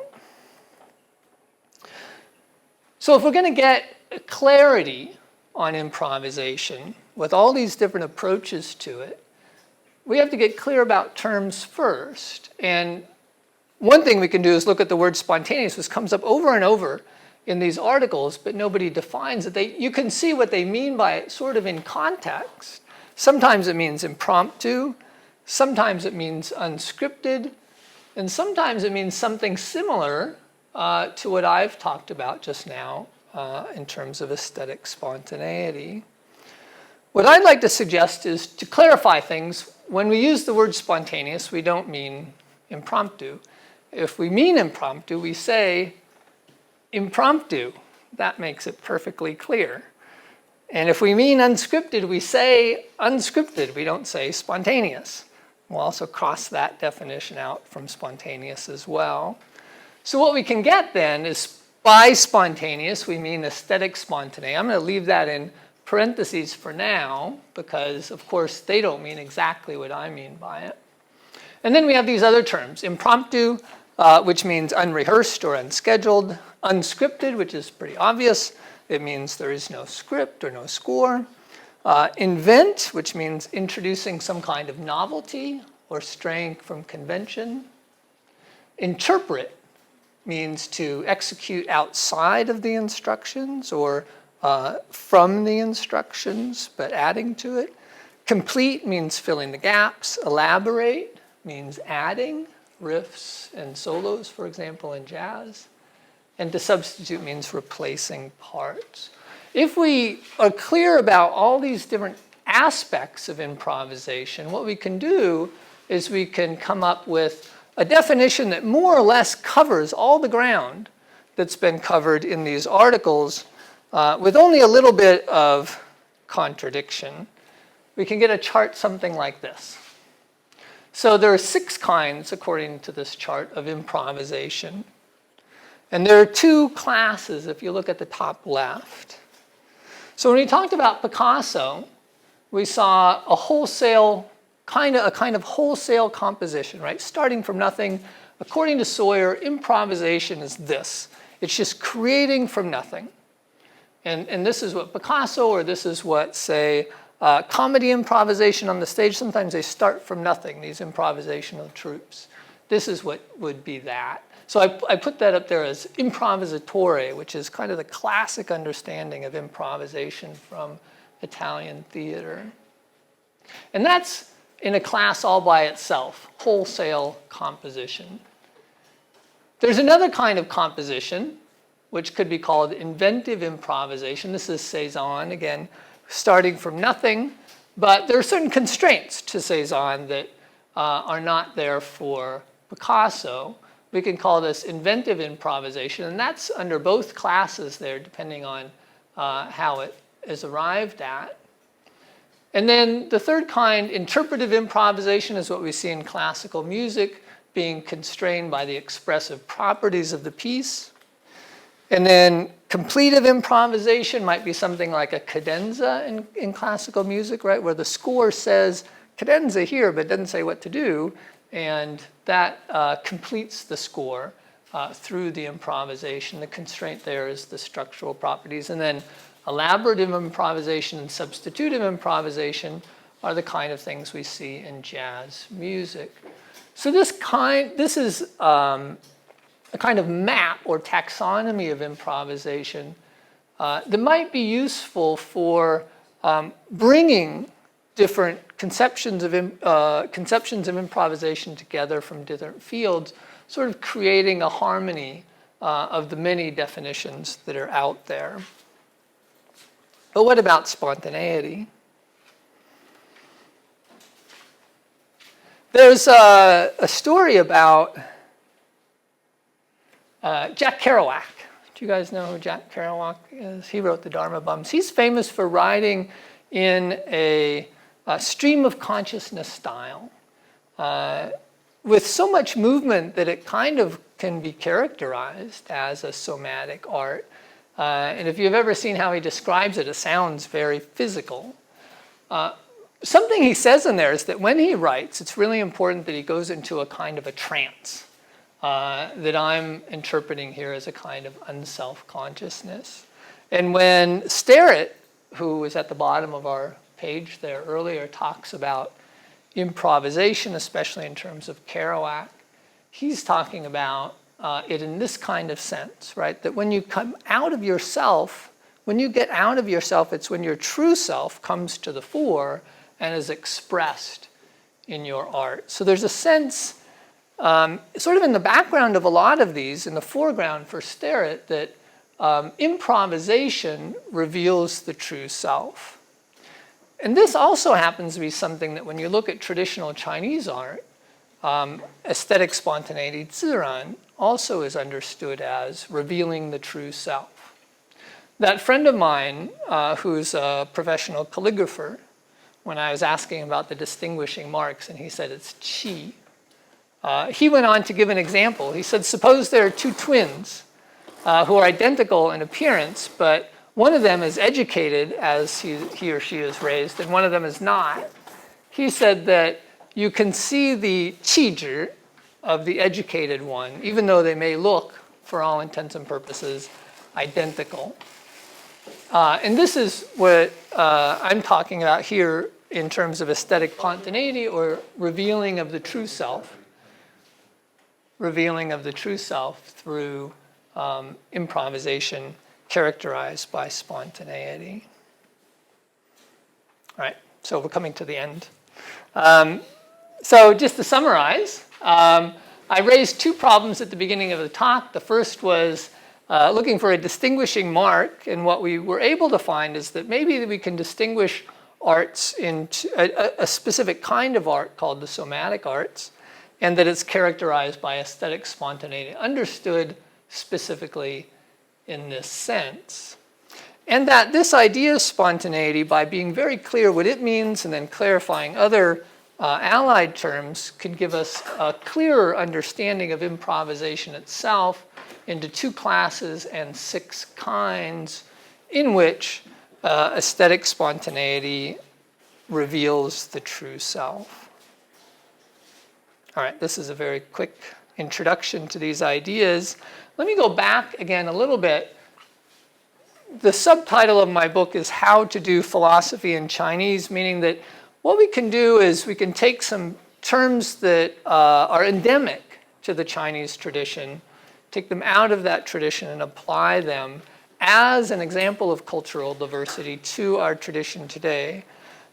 So if we're going to get clarity on improvisation with all these different approaches to it, we have to get clear about terms first. And one thing we can do is look at the word spontaneous, which comes up over and over in these articles, but nobody defines it. You can see what they mean by it sort of in context. Sometimes it means impromptu, sometimes it means unscripted, and sometimes it means something similar to what I've talked about just now in terms of aesthetic spontaneity. What I'd like to suggest is to clarify things. When we use the word spontaneous, we don't mean impromptu. If we mean impromptu, we say impromptu. That makes it perfectly clear. And if we mean unscripted, we say unscripted. We don't say spontaneous. We'll also cross that definition out from spontaneous as well. So what we can get then is by spontaneous, we mean aesthetic spontaneity. I'm going to leave that in parentheses for now because, of course, they don't mean exactly what I mean by it. And then we have these other terms, impromptu, which means unrehearsed or unscheduled, unscripted, which is pretty obvious. It means there is no script or no score. Invent, which means introducing some kind of novelty or straying from convention. Interpret means to execute outside of the instructions or from the instructions, but adding to it. Complete means filling the gaps. Elaborate means adding riffs and solos, for example, in jazz. And to substitute means replacing parts. If we are clear about all these different aspects of improvisation, what we can do is we can come up with a definition that more or less covers all the ground that's been covered in these articles with only a little bit of contradiction. We can get a chart something like this. So there are 6 kinds, according to this chart, of improvisation. And there are 2 classes if you look at the top left. So when we talked about Picasso, we saw a kind of wholesale composition, right? Starting from nothing. According to Sawyer, improvisation is this. It's just creating from nothing. And this is what Picasso, or this is what, say, comedy improvisation on the stage, sometimes they start from nothing, these improvisational troupes. This is what would be that. So I put that up there as improvisatore, which is kind of the classic understanding of improvisation from Italian theater. And that's in a class all by itself, wholesale composition. There's another kind of composition, which could be called inventive improvisation. This is Cézanne, again, starting from nothing. But there are certain constraints to Cézanne that are not there for Picasso. We can call this inventive improvisation, and that's under both classes there, depending on how it is arrived at. And then the third kind, interpretive improvisation, is what we see in classical music, being constrained by the expressive properties of the piece. And then completive improvisation might be something like a cadenza in classical music, right, where the score says cadenza here, but doesn't say what to do. And that completes the score through the improvisation. The constraint there is the structural properties. And then elaborative improvisation and substitutive improvisation are the kind of things we see in jazz music. So this is a kind of map or taxonomy of improvisation that might be useful for bringing different conceptions of improvisation together from different fields, sort of creating a harmony of the many definitions that are out there. But what about spontaneity? There's a story about Jack Kerouac. Do you guys know who Jack Kerouac is? He wrote the Dharma Bums. He's famous for writing in a stream of consciousness style with so much movement that it kind of can be characterized as a somatic art. And if you've ever seen how he describes it, it sounds very physical. Something he says in there is that when he writes, it's really important that he goes into a kind of a trance that I'm interpreting here as a kind of unself-consciousness. And when Sterrett, who was at the bottom of our page there earlier, talks about improvisation, especially in terms of Kerouac, he's talking about it in this kind of sense, right? That when you come out of yourself, when you get out of yourself, it's when your true self comes to the fore and is expressed in your art. So there's a sense, sort of in the background of a lot of these, in the foreground for Sterrett, that improvisation reveals the true self. And this also happens to be something that when you look at traditional Chinese art, aesthetic spontaneity, 自然, also is understood as revealing the true self. that friend of mine who's a professional calligrapher, when I was asking about the distinguishing marks, and he said it's qi, he went on to give an example. He said, suppose there are two twins who are identical in appearance, but one of them is educated as he or she is raised, and one of them is not. He said that you can see the qi of the educated one, even though they may look, for all intents and purposes, identical. And this is what I'm talking about here in terms of aesthetic spontaneity or revealing of the true self. Revealing of the true self through improvisation characterized by spontaneity. All right, so we're coming to the end. So just to summarize, I raised two problems at the beginning of the talk. The first was looking for a distinguishing mark, and what we were able to find is that maybe we can distinguish arts into a specific kind of art called the somatic arts, and that it's characterized by aesthetic spontaneity, understood specifically in this sense. And that this idea of spontaneity, by being very clear what it means and then clarifying other allied terms, can give us a clearer understanding of improvisation itself into two classes and six kinds in which aesthetic spontaneity reveals the true self. All right, this is a very quick introduction to these ideas. Let me go back again a little bit. The subtitle of my book is How to Do Philosophy in Chinese, meaning that what we can do is we can take some terms that are endemic to the Chinese tradition, take them out of that tradition and apply them as an example of cultural diversity to our tradition today.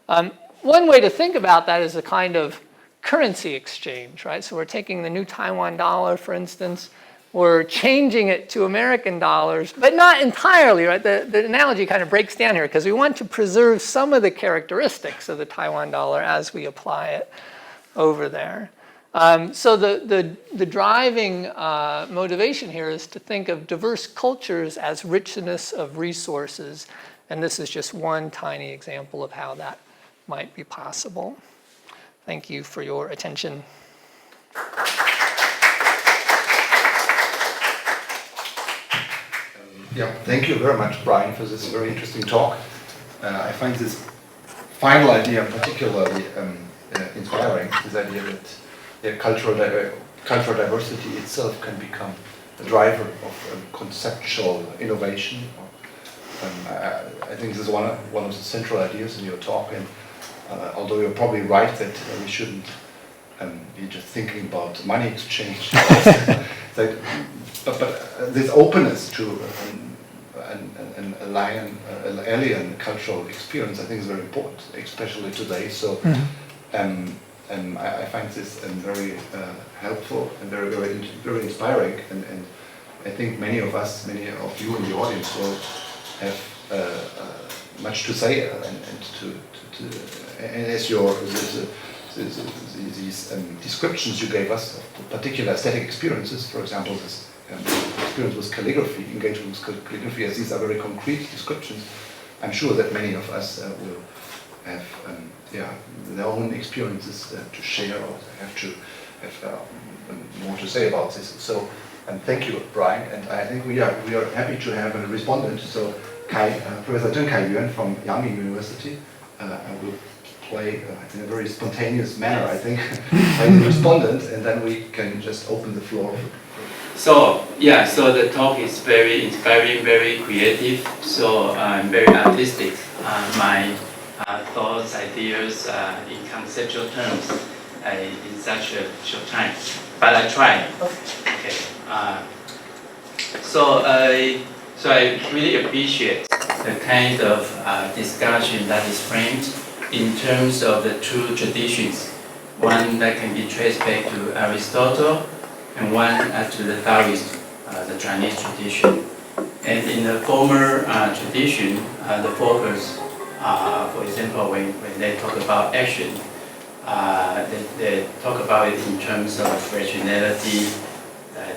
One way to think about that is a kind of currency exchange, right? So we're taking the new Taiwan dollar, for instance, we're changing it to American dollars, but not entirely, right? The analogy kind of breaks down here because we want to preserve some of the characteristics of the Taiwan dollar as we apply it over there. So the driving motivation here is to think of diverse cultures as richness of resources, and this is just one tiny example of how that might be possible. Thank you for your attention. Yeah, thank you very much, Brian, for this very interesting talk. I find this final idea particularly inspiring, this idea that cultural diversity itself can become a driver of conceptual innovation. I think this is one of the central ideas in your talk, and although you're probably right that we shouldn't be just thinking about money exchange, but this openness to an alien cultural experience, I think, is very important, especially today. So I find this very helpful and very inspiring, and I think many of us, many of you in the audience will have much to say, and as these descriptions you gave us of particular aesthetic experiences, for example, this experience with calligraphy, engagement with calligraphy, as these are very concrete descriptions, I'm sure that many of us will have their own experiences to share, or have more to say about this. So, thank you, Brian, and I think we are happy to have a respondent. So, Professor Zheng Kaiyuan from Yangming University will play in a very spontaneous manner, I think, play the respondent, and then we can just open the floor. So the talk is very inspiring, very creative, so very artistic. My thoughts, ideas in conceptual terms in such a short time, but I try. Okay. So I really appreciate the kind of discussion that is framed in terms of the two traditions, one that can be traced back to Aristotle, and one to the Taoist, the Chinese tradition. And in the former tradition, the focus, for example, when they talk about action, they talk about it in terms of rationality,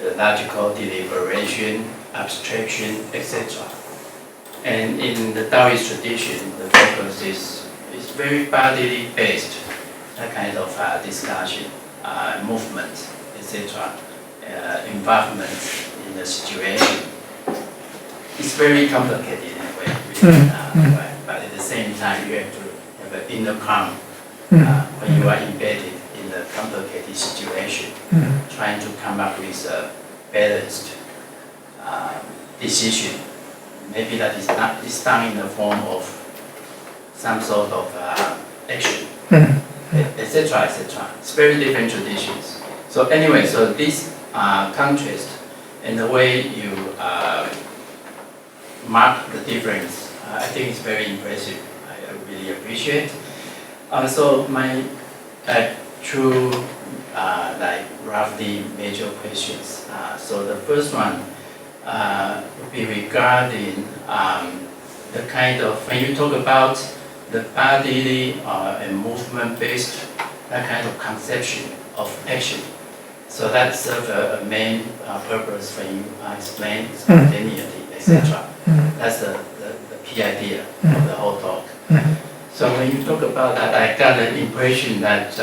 the logical deliberation, abstraction, etc. And in the Taoist tradition, the focus is very bodily based, that kind of discussion, movement, etc., involvement in the situation. It's very complicated in a way, really, but at the same time, you have to have an inner calm when you are embedded in a complicated situation, trying to come up with a balanced decision. Maybe that is done in the form of some sort of action, etc., etc. It's very different traditions. So anyway, so this contrast and the way you mark the difference, I think it's very impressive. I really appreciate. So my two like roughly major questions. So the first one would be regarding the kind of, when you talk about the bodily and movement-based, that kind of conception of action. So that serves a main purpose when you explain spontaneity, etc. That's the key idea of the whole talk. So when you talk about that, I got the impression that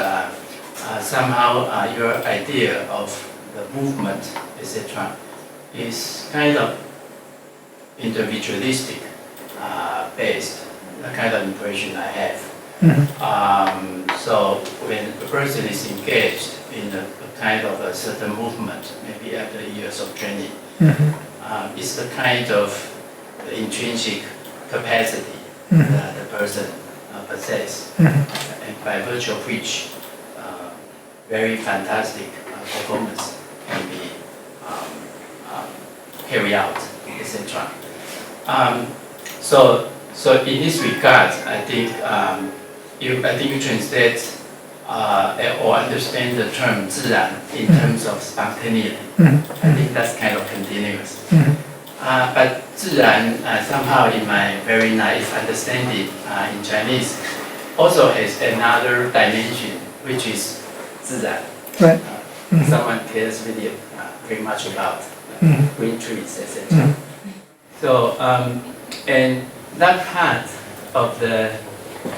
somehow your idea of the movement, etc., is kind of individualistic based, the kind of impression I have. So when a person is engaged in a kind of a certain movement, maybe after years of training, it's the kind of the intrinsic capacity that the person possesses, and by virtue of which very fantastic performance can be carried out, etc. So in this regard, I think you translate or understand the term 自然 in terms of spontaneity. I think that's kind of continuous. But 自然 somehow in my very naive understanding in Chinese also has another dimension, which is 自然. Right. Someone cares really very much about green trees, etc. So, and that part of the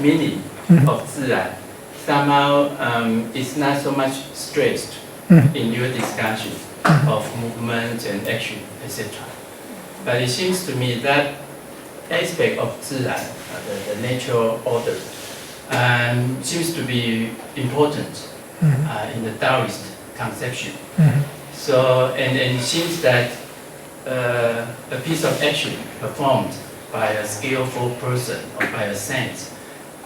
meaning of 自然 somehow is not so much stressed in your discussion of movement and action, etc. But it seems to me that aspect of 自然, the natural order, seems to be important in the Taoist conception. So, and it seems that a piece of action performed by a skillful person or by a saint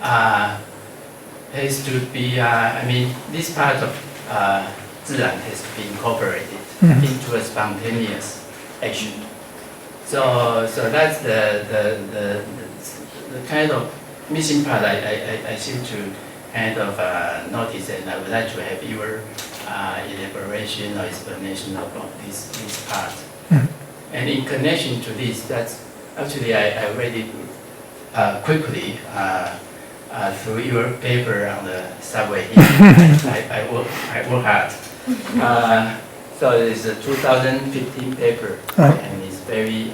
has to be, I mean, this part of 自然 has to be incorporated into a spontaneous action. So that's the kind of missing part I seem to kind of notice, and I would like to have your elaboration or explanation of this part. And in connection to this, that's actually I read it quickly through your paper on the subway here. I work hard. So it's a 2015 paper, and it's very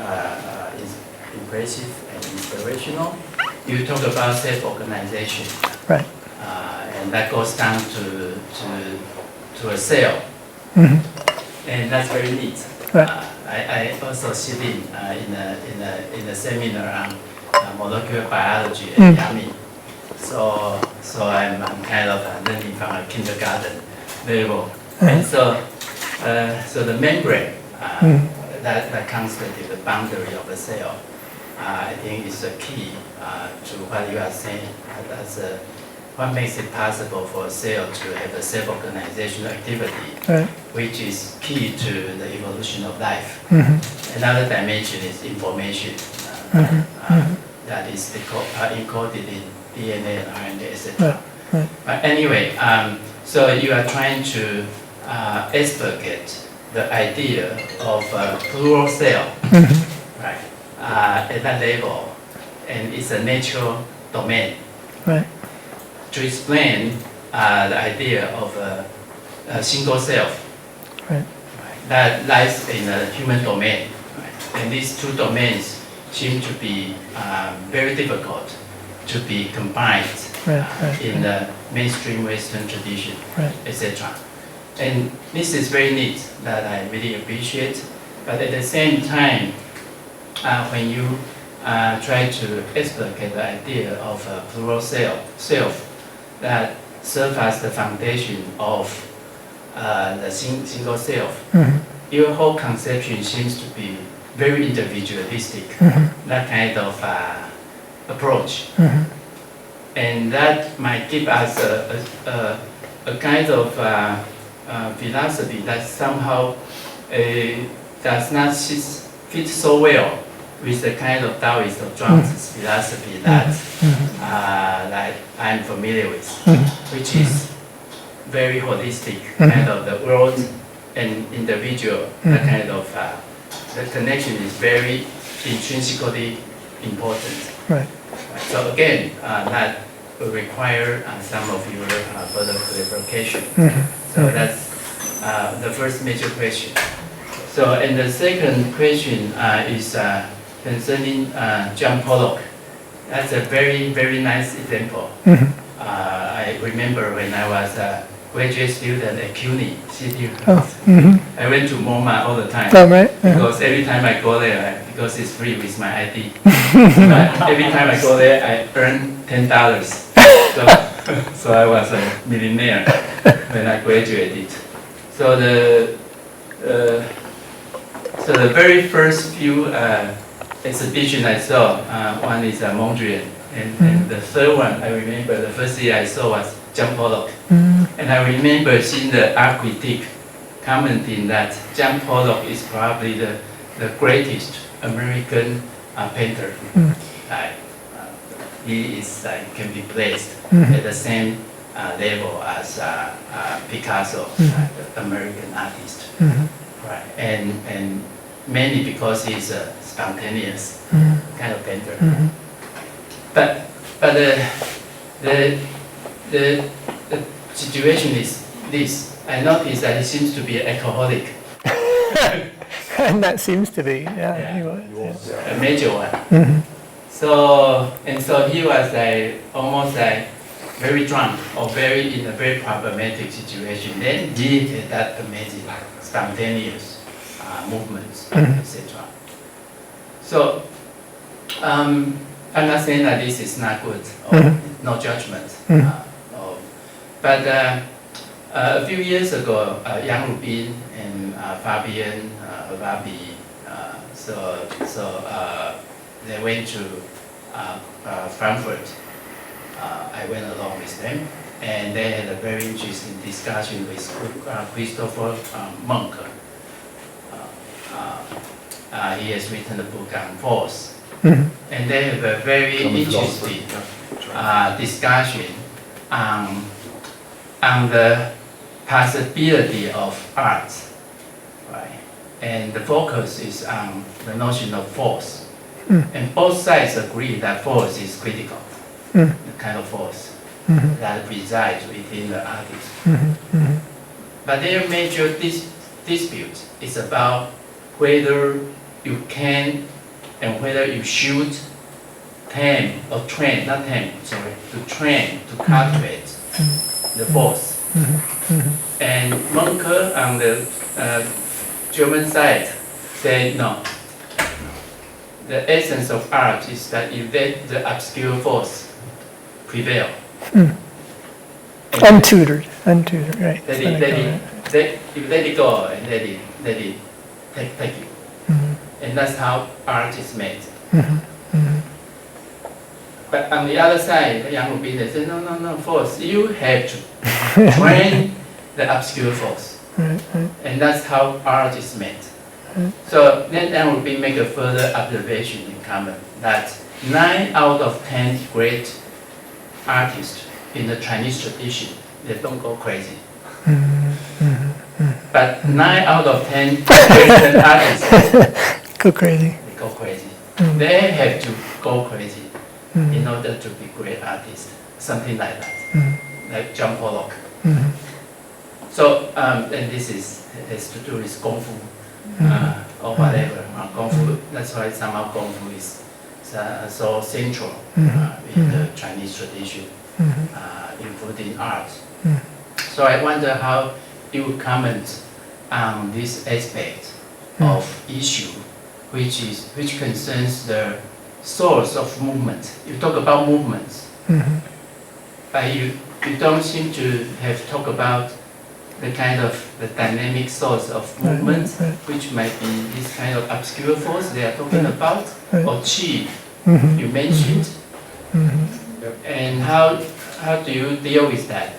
impressive and inspirational. You talk about self-organization, Right. And that goes down to a cell, and that's very neat. Right. I also sit in a seminar on molecular biology at Yami. So I'm kind of learning from a kindergarten level. And so the membrane that constitutes the boundary of the cell, I think is the key to what you are saying. That's what makes it possible for a cell to have a self-organizational activity, which is key to the evolution of life. Another dimension is information that is encoded in DNA and RNA, etc. But anyway, so you are trying to explicate the idea of a plural cell, right? At that level, and it's a natural domain. Right. To explain the idea of a single self, Right. that lies in the human domain. Right? And these two domains seem to be very difficult to be combined in the mainstream Western tradition, etc. And this is very neat that I really appreciate. But at the same time, when you try to explicate the idea of a plural self that serves as the foundation of the single self, your whole conception seems to be very individualistic, that kind of approach. And that might give us a kind of philosophy that somehow does not fit so well with the kind of Taoist or Zhuangzi's philosophy that I'm familiar with, which is very holistic, kind of the world and individual, that kind of the connection is very intrinsically important. Right. So again, that will require some of your further clarification. So that's the first major question. So, and the second question is concerning John Pollock. That's a very, very nice example. I remember when I was a graduate student at CUNY, I went to MoMA all the time. Oh, right. Because every time I go there, because it's free with my ID, every time I go there, I earn $10. So I was a millionaire when I graduated. So the very first few exhibitions I saw, one is Mondrian, and the third one I remember, the first year I saw was John Pollock. And I remember seeing the art critic commenting that John Pollock is probably the greatest American painter. He is can be placed at the same level as Picasso, the American artist. Right. And mainly because he's a spontaneous kind of painter. But the situation is this. I noticed that he seems to be an alcoholic. And that seems to be, he was. A major one. So he was almost very drunk or in a very problematic situation. Then he had that amazing spontaneous movements, etc. So I'm not saying that this is not good or no judgment. But a few years ago, Yang Rubin and Fabian Rabi, they went to Frankfurt. I went along with them, and they had a very interesting discussion with Christopher Monk. He has written a book on force, and they have a very interesting discussion on the possibility of art, right? And the focus is on the notion of force. And both sides agree that force is critical, the kind of force that resides within the artist. But their major dispute is about whether you can and whether you should train, to cultivate the force. And Monk on the German side said no. The essence of art is that you let the obscure force prevail. Untutored, right. You let it go and let it take you. And that's how art is made. But on the other side, Yang Rubin, they say, no, force. You have to train the obscure force. And that's how art is made. So then Yang Rubin make a further observation in common that 9 out of 10 great artists in the Chinese tradition, they don't go crazy. But 9 out of 10 Western artists go crazy. They go crazy. They have to go crazy in order to be great artists, something like that, like John Pollock. So, and this has to do with Kung Fu. or whatever. Gongfu, that's why somehow Gongfu is so central in the Chinese tradition, including art. So I wonder how you would comment on this aspect of issue, which concerns the source of movement. You talk about movements, but you don't seem to have talked about the kind of the dynamic source of movements, which might be this kind of obscure force they are talking about, or qi you mentioned, and how do you deal with that?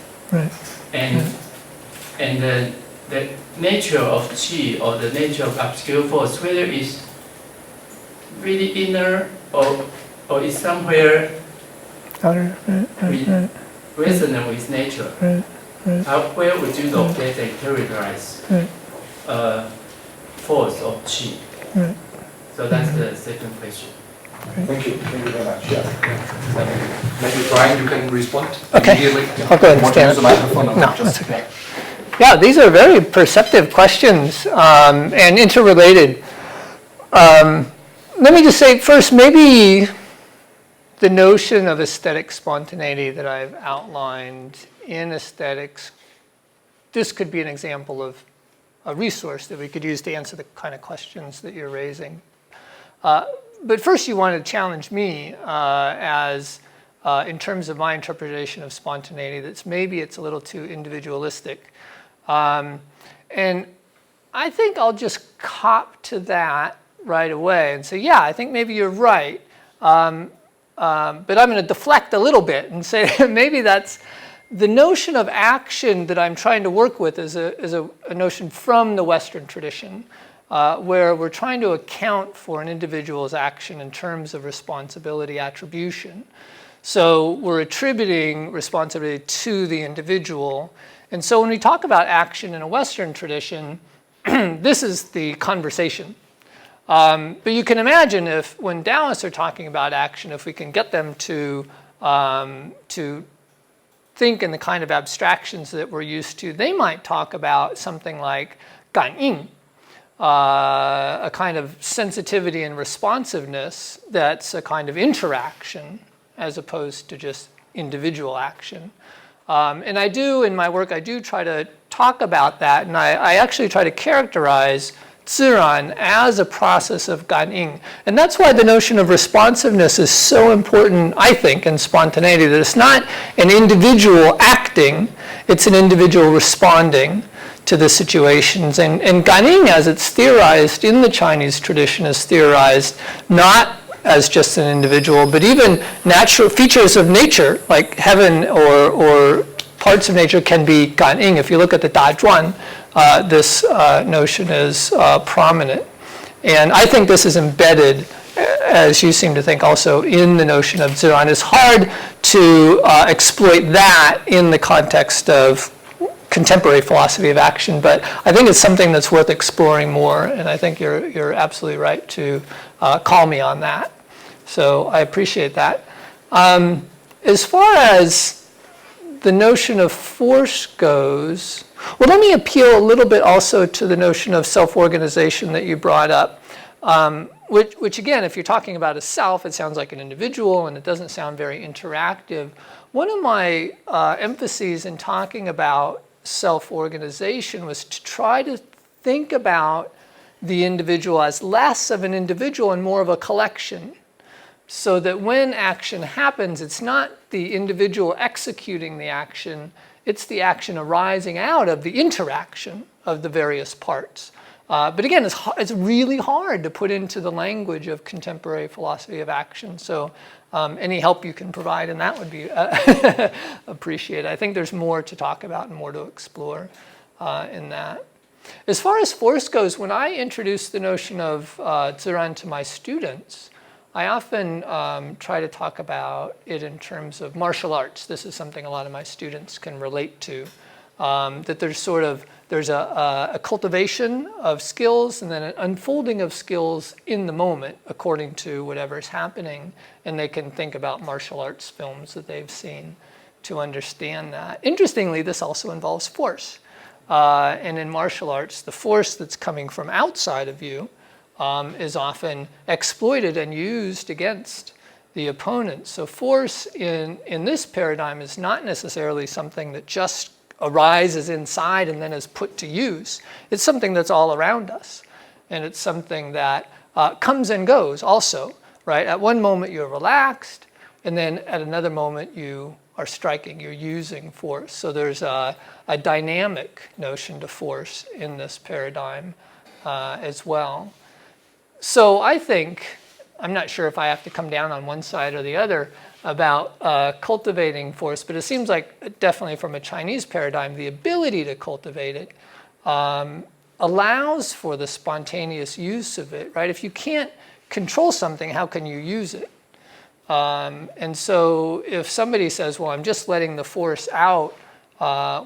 And the nature of qi or the nature of obscure force, whether it's really inner or is somewhere resonant with nature. Where would you locate and characterize force of qi? So that's the second question. Thank you very much. Yeah. Maybe Brian, you can respond. Okay. Immediately. I'll go ahead and Want to stand. use the microphone? Or No, just- that's okay. Yeah, these are very perceptive questions and interrelated. Let me just say first, maybe the notion of aesthetic spontaneity that I've outlined in aesthetics, this could be an example of a resource that we could use to answer the kind of questions that you're raising. But first you want to challenge me as in terms of my interpretation of spontaneity, that's maybe it's a little too individualistic. And I think I'll just cop to that right away and say, yeah, I think maybe you're right. But I'm going to deflect a little bit and say maybe that's the notion of action that I'm trying to work with is a notion from the Western tradition, where we're trying to account for an individual's action in terms of responsibility attribution. So we're attributing responsibility to the individual. And so when we talk about action in a Western tradition, this is the conversation. But you can imagine if when Taoists are talking about action, if we can get them to think in the kind of abstractions that we're used to, they might talk about something like 感应, a kind of sensitivity and responsiveness that's a kind of interaction as opposed to just individual action. And I do, in my work, I do try to talk about that, and I actually try to characterize 自然 as a process of 感应. And that's why the notion of responsiveness is so important, I think, in spontaneity, that it's not an individual acting, it's an individual responding to the situations. And 感应, as it's theorized in the Chinese tradition, is theorized not as just an individual, but even natural features of nature, like heaven or parts of nature can be 感应. If you look at the Dazhuan, this notion is prominent. And I think this is embedded, as you seem to think also, in the notion of 自然. It's hard to exploit that in the context of contemporary philosophy of action, but I think it's something that's worth exploring more, and I think you're absolutely right to call me on that. So I appreciate that. As far as the notion of force goes, well, let me appeal a little bit also to the notion of self-organization that you brought up, which again, if you're talking about a self, it sounds like an individual and it doesn't sound very interactive. One of my emphases in talking about self-organization was to try to think about the individual as less of an individual and more of a collection. So that when action happens, it's not the individual executing the action, it's the action arising out of the interaction of the various parts. But again, it's really hard to put into the language of contemporary philosophy of action. So any help you can provide in that would be appreciated. I think there's more to talk about and more to explore in that. As far as force goes, when I introduce the notion of 自然 to my students, I often try to talk about it in terms of martial arts. This is something a lot of my students can relate to. That there's a cultivation of skills and then an unfolding of skills in the moment according to whatever's happening. And they can think about martial arts films that they've seen to understand that. Interestingly, this also involves force. And in martial arts, the force that's coming from outside of you is often exploited and used against the opponent. So force in this paradigm is not necessarily something that just arises inside and then is put to use. It's something that's all around us. And it's something that comes and goes also, right? At one moment you're relaxed, and then at another moment you are striking, you're using force. So there's a dynamic notion to force in this paradigm as well. So I think, I'm not sure if I have to come down on one side or the other about cultivating force, but it seems like definitely from a Chinese paradigm, the ability to cultivate it allows for the spontaneous use of it, right? If you can't control something, how can you use it? And so if somebody says, well, I'm just letting the force out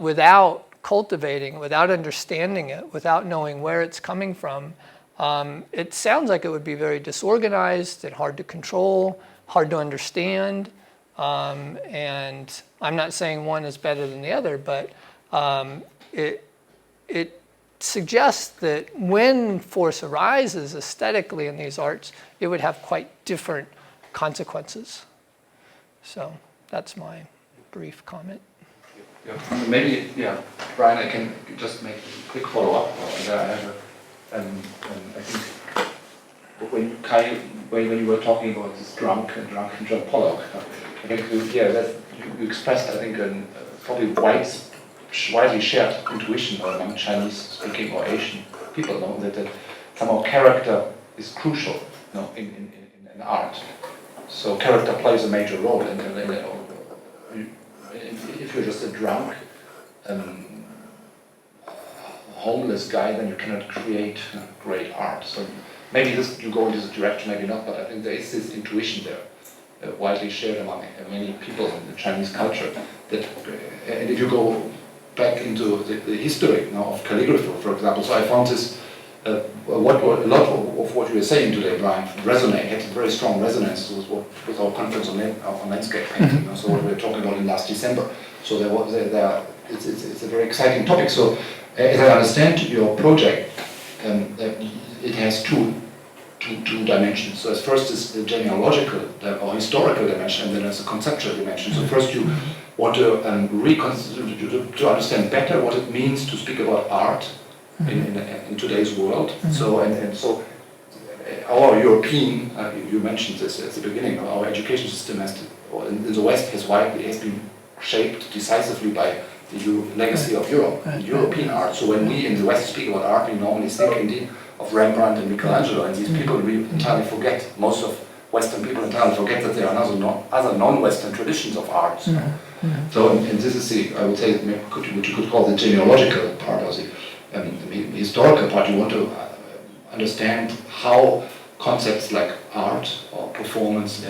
without cultivating, without understanding it, without knowing where it's coming from, it sounds like it would be very disorganized and hard to control, hard to understand. And I'm not saying one is better than the other, but it suggests that when force arises aesthetically in these arts, it would have quite different consequences. So that's my brief comment. Yeah. Maybe, Brian, I can just make a quick follow-up. I think when you were talking about this drunk John Pollock, I think you expressed, I think, probably widely shared intuition among Chinese-speaking or Asian people, that somehow character is crucial, in art. So character plays a major role, and if you're just a drunk, homeless guy, then you cannot create great art. So maybe you go in this direction, maybe not, but I think there is this intuition there, widely shared among many people in the Chinese culture. That, and if you go back into the history of calligraphy, for example, so I found this, a lot of what you were saying today, Brian, had a very strong resonance with our conference on landscape painting. So what we were talking about in last December. So it's a very exciting topic. So as I understand your project, it has two dimensions. So as first is the genealogical or historical dimension, and then there's a conceptual dimension. So first you want to to understand better what it means to speak about art in today's world. So so our European, you mentioned this at the beginning, our education system in the West has been shaped decisively by the legacy of Europe, European art. So when we in the West speak about art, we normally think indeed of Rembrandt and Michelangelo, and these people we entirely forget. Most of Western people entirely forget that there are other non-Western traditions of art. So, and this is I would say, what you could call the genealogical part, or the historical part. You want to understand how concepts like art or performance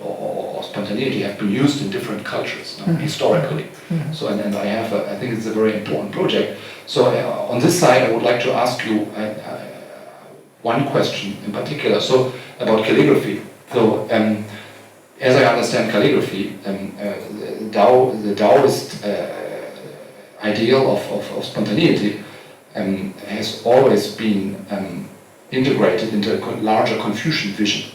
or spontaneity have been used in different cultures historically. So, and I think it's a very important project. So on this side, I would like to ask you one question in particular. So about calligraphy. So as I understand calligraphy, the Taoist ideal of spontaneity has always been integrated into a larger Confucian vision.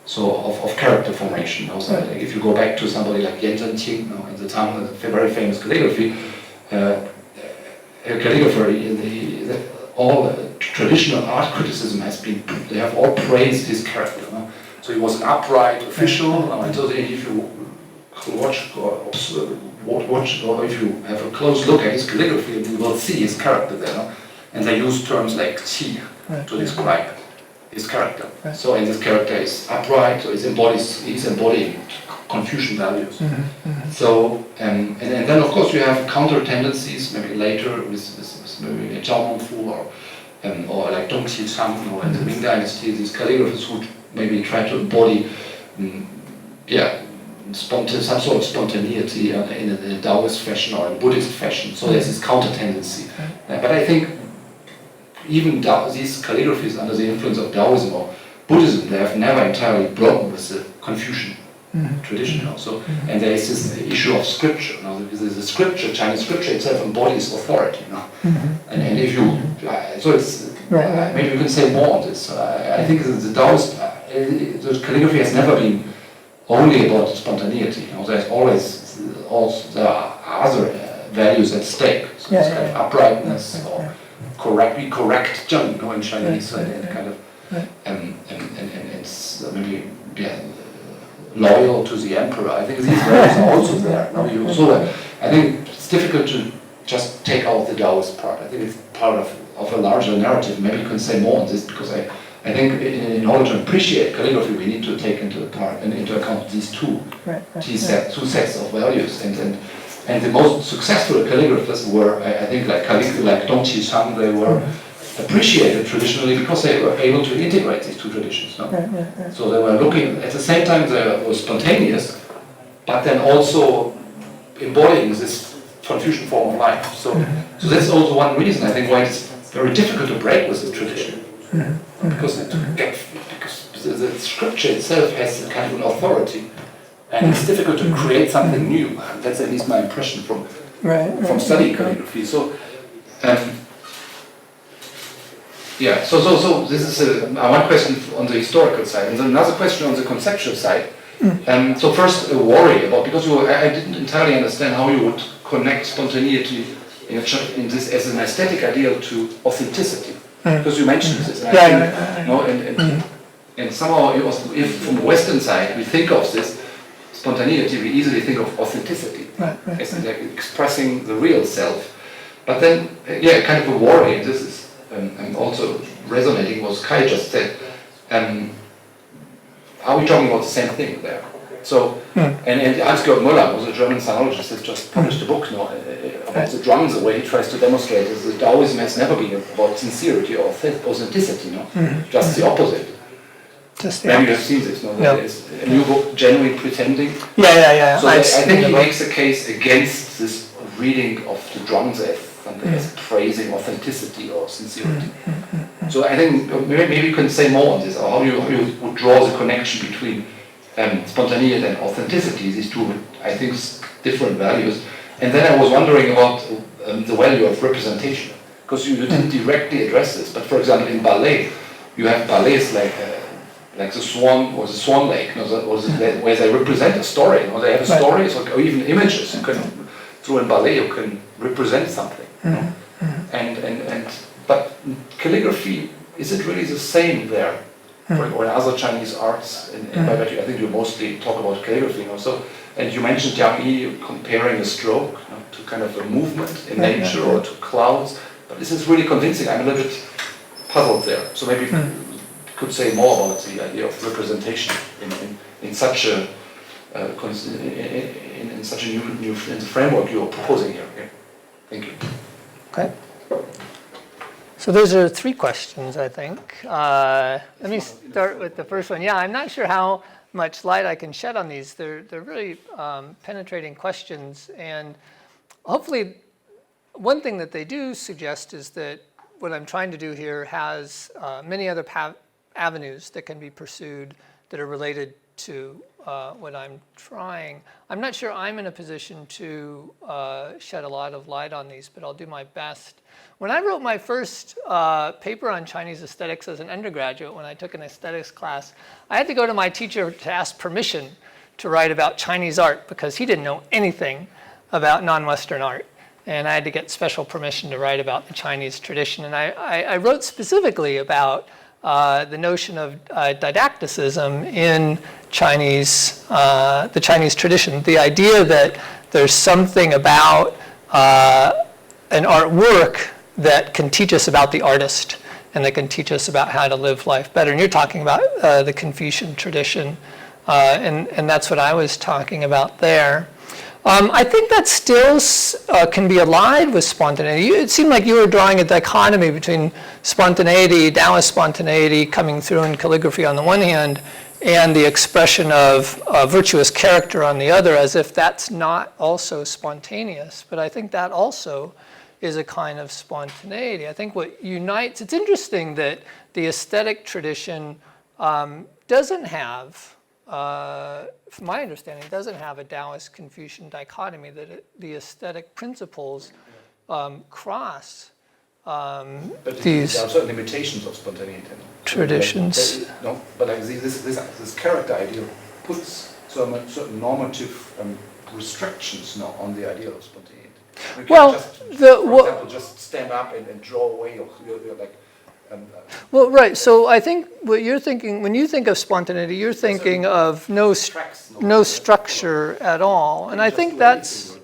So of character formation. So like if you go back to somebody like Yan Zhenqing, in the time of the very famous calligraphy, a calligrapher, all traditional art criticism they have all praised his character. So he was an upright official, and so if you watch or if you have a close look at his calligraphy, you will see his character there. And they use terms like qi to describe his character. So, and this character is upright, so he's embodying Confucian values. So, and then of course you have counter tendencies, maybe later with maybe Zhao Hongfu or like Dong Qichang, in the Ming Dynasty, these calligraphers who maybe try to embody, some sort of spontaneity in a Taoist fashion or in Buddhist fashion. So there's this counter tendency. But I think even these calligraphies under the influence of Taoism or Buddhism, they have never entirely broken with the Confucian tradition. Also, and there is this issue of scripture. Because the scripture, Chinese scripture itself embodies authority. And if you, so it's Maybe we can say more on this. I think the Taoist, the calligraphy has never been only about spontaneity. There's always also there are other values at stake. So this kind of uprightness or correct Zheng, in Chinese, and kind of and maybe loyal to the emperor. I think these values are also there. So I think it's difficult to just take out the Taoist part. I think it's part of a larger narrative. Maybe you can say more on this, because I think in order to appreciate calligraphy, we need to take into account these two sets of values. And the most successful calligraphers were, I think, like Dong Qichang, they were appreciated traditionally because they were able to integrate these two traditions. No? So they were looking, at the same time they were spontaneous, but then also embodying this Confucian form of life. So that's also one reason, I think, why it's very difficult to break with the tradition. Because the scripture itself has a kind of an authority, and it's difficult to create something new. That's at least my impression from studying calligraphy. So so this is one question on the historical side, and then another question on the conceptual side. So first, a worry about, because I didn't entirely understand how you would connect spontaneity in this as an aesthetic ideal to authenticity, because you mentioned this, and and somehow if from the Western side we think of this spontaneity, we easily think of authenticity as like expressing the real self. But then, kind of a worry, and this is and also resonating what Kai just said. Are we talking about the same thing there? So, and Hans-Georg Müller, who's a German sinologist, has just published a book now about the drums, the way he tries to demonstrate that Taoism has never been about sincerity or authenticity, just the opposite. Maybe you have seen this, There's a new book, Genuine Pretending. So I think he makes a case against this reading of the drums as something as praising authenticity or sincerity. So I think maybe you can say more on this, or how you would draw the connection between spontaneity and authenticity, these two, I think, different values. And then I was wondering about the value of representation, because you didn't directly address this, but for example in ballet, you have ballets like the Swan or the Swan Lake, where they represent a story, they have a story, or even images. You can, through in ballet, you can represent something. But calligraphy, is it really the same there? Or in other Chinese arts, I think you mostly talk about calligraphy. And you mentioned Yang Yi comparing a stroke to kind of a movement in nature or to clouds. But this is really convincing. I'm a little bit puzzled there. So maybe you could say more about the idea of representation in such a in such a new framework you're proposing here. Thank you. Okay. So those are three questions, I think. Let me start with the first one. I'm not sure how much light I can shed on these. They're really penetrating questions, and hopefully one thing that they do suggest is that what I'm trying to do here has many other avenues that can be pursued that are related to what I'm trying. I'm not sure I'm in a position to shed a lot of light on these, but I'll do my best. When I wrote my first paper on Chinese aesthetics as an undergraduate, when I took an aesthetics class, I had to go to my teacher to ask permission to write about Chinese art because he didn't know anything about non-Western art. And I had to get special permission to write about the Chinese tradition. And I wrote specifically about the notion of didacticism in Chinese, the Chinese tradition. The idea that there's something about an artwork that can teach us about the artist and that can teach us about how to live life better. And you're talking about the Confucian tradition, and that's what I was talking about there. I think that still can be allied with spontaneity. It seemed like you were drawing a dichotomy between spontaneity, Taoist spontaneity coming through in calligraphy on the one hand, and the expression of virtuous character on the other, as if that's not also spontaneous. But I think that also is a kind of spontaneity. I think what unites, it's interesting that the aesthetic tradition doesn't have, from my understanding, doesn't have a Taoist Confucian dichotomy, that the aesthetic principles cross But these there are certain limitations of spontaneity. traditions. No, but like this character ideal puts certain normative restrictions now on the idea of spontaneity. We can't Well, just, for example, just stand up and draw away you're like. Well, right. So I think what you're thinking, when you think of spontaneity, you're thinking of no structure at all, and I think that's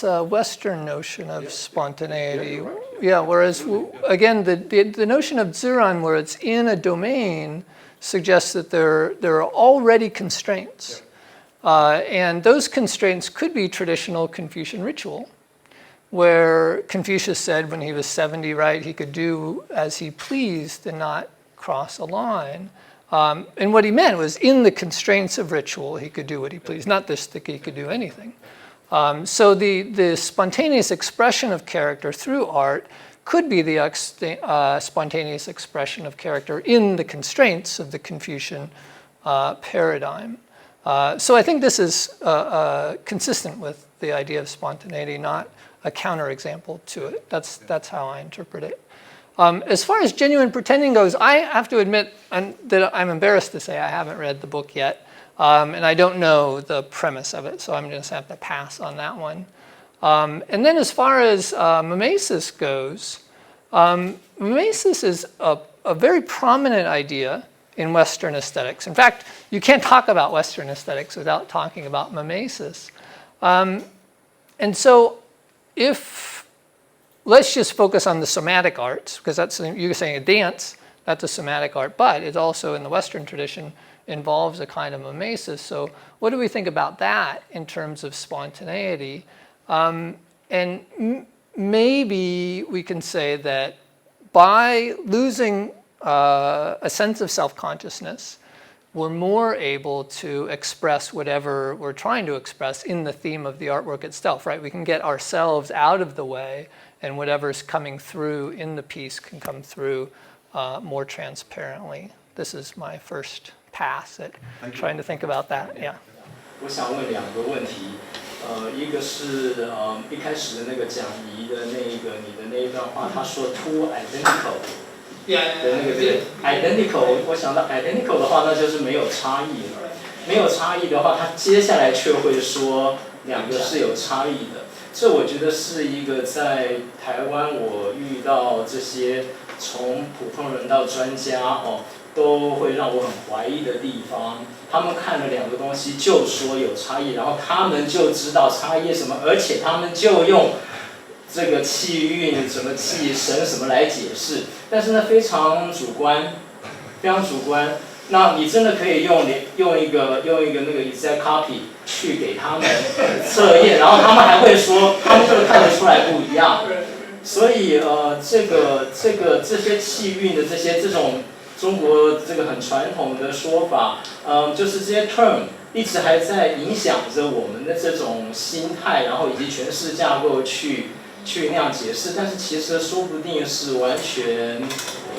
a Western notion of spontaneity. Yeah. Whereas again, the notion of Ziran, where it's in a domain, suggests that there are already constraints, and those constraints could be traditional Confucian ritual, where Confucius said when he was 70, right, he could do as he pleased and not cross a line. And what he meant was in the constraints of ritual, he could do what he pleased, not just that he could do anything. So the spontaneous expression of character through art could be the spontaneous expression of character in the constraints of the Confucian paradigm. So I think this is consistent with the idea of spontaneity, not a counterexample to it. That's how I interpret it. As far as genuine pretending goes, I have to admit that I'm embarrassed to say I haven't read the book yet, and I don't know the premise of it, so I'm just have to pass on that one. And then as far as mimesis goes, mimesis is a very prominent idea in Western aesthetics. In fact, you can't talk about Western aesthetics without talking about mimesis. And so let's just focus on the somatic arts, because that's, you're saying a dance, that's a somatic art, but it also in the Western tradition involves a kind of mimesis. So what do we think about that in terms of spontaneity? And maybe we can say that by losing a sense of self-consciousness, we're more able to express whatever we're trying to express in the theme of the artwork itself, right? We can get ourselves out of the way, and whatever's coming through in the piece can come through more transparently. This is my first pass at trying to think about that. Yeah. 我想问两个问题，一个是一开始的那个讲仪的那个你的那一段话，他说 too identical。的那个字 identical， 我想到 identical 的话，那就是没有差异了。没有差异的话，他接下来却会说两个是有差异的。这我觉得是一个在台湾我遇到这些从普通人到专家都会让我很怀疑的地方。他们看了两个东西就说有差异，然后他们就知道差异什么，而且他们就用这个气韵什么气神什么来解释，但是呢非常主观，非常主观。那你真的可以用一个那个 exact copy 去给他们测验，然后他们还会说，他们就看得出来不一样。所以这些气韵的这种中国这个很传统的说法，就是这些 term 一直还在影响着我们的这种心态，然后以及诠释架构去那样解释，但是其实说不定是完全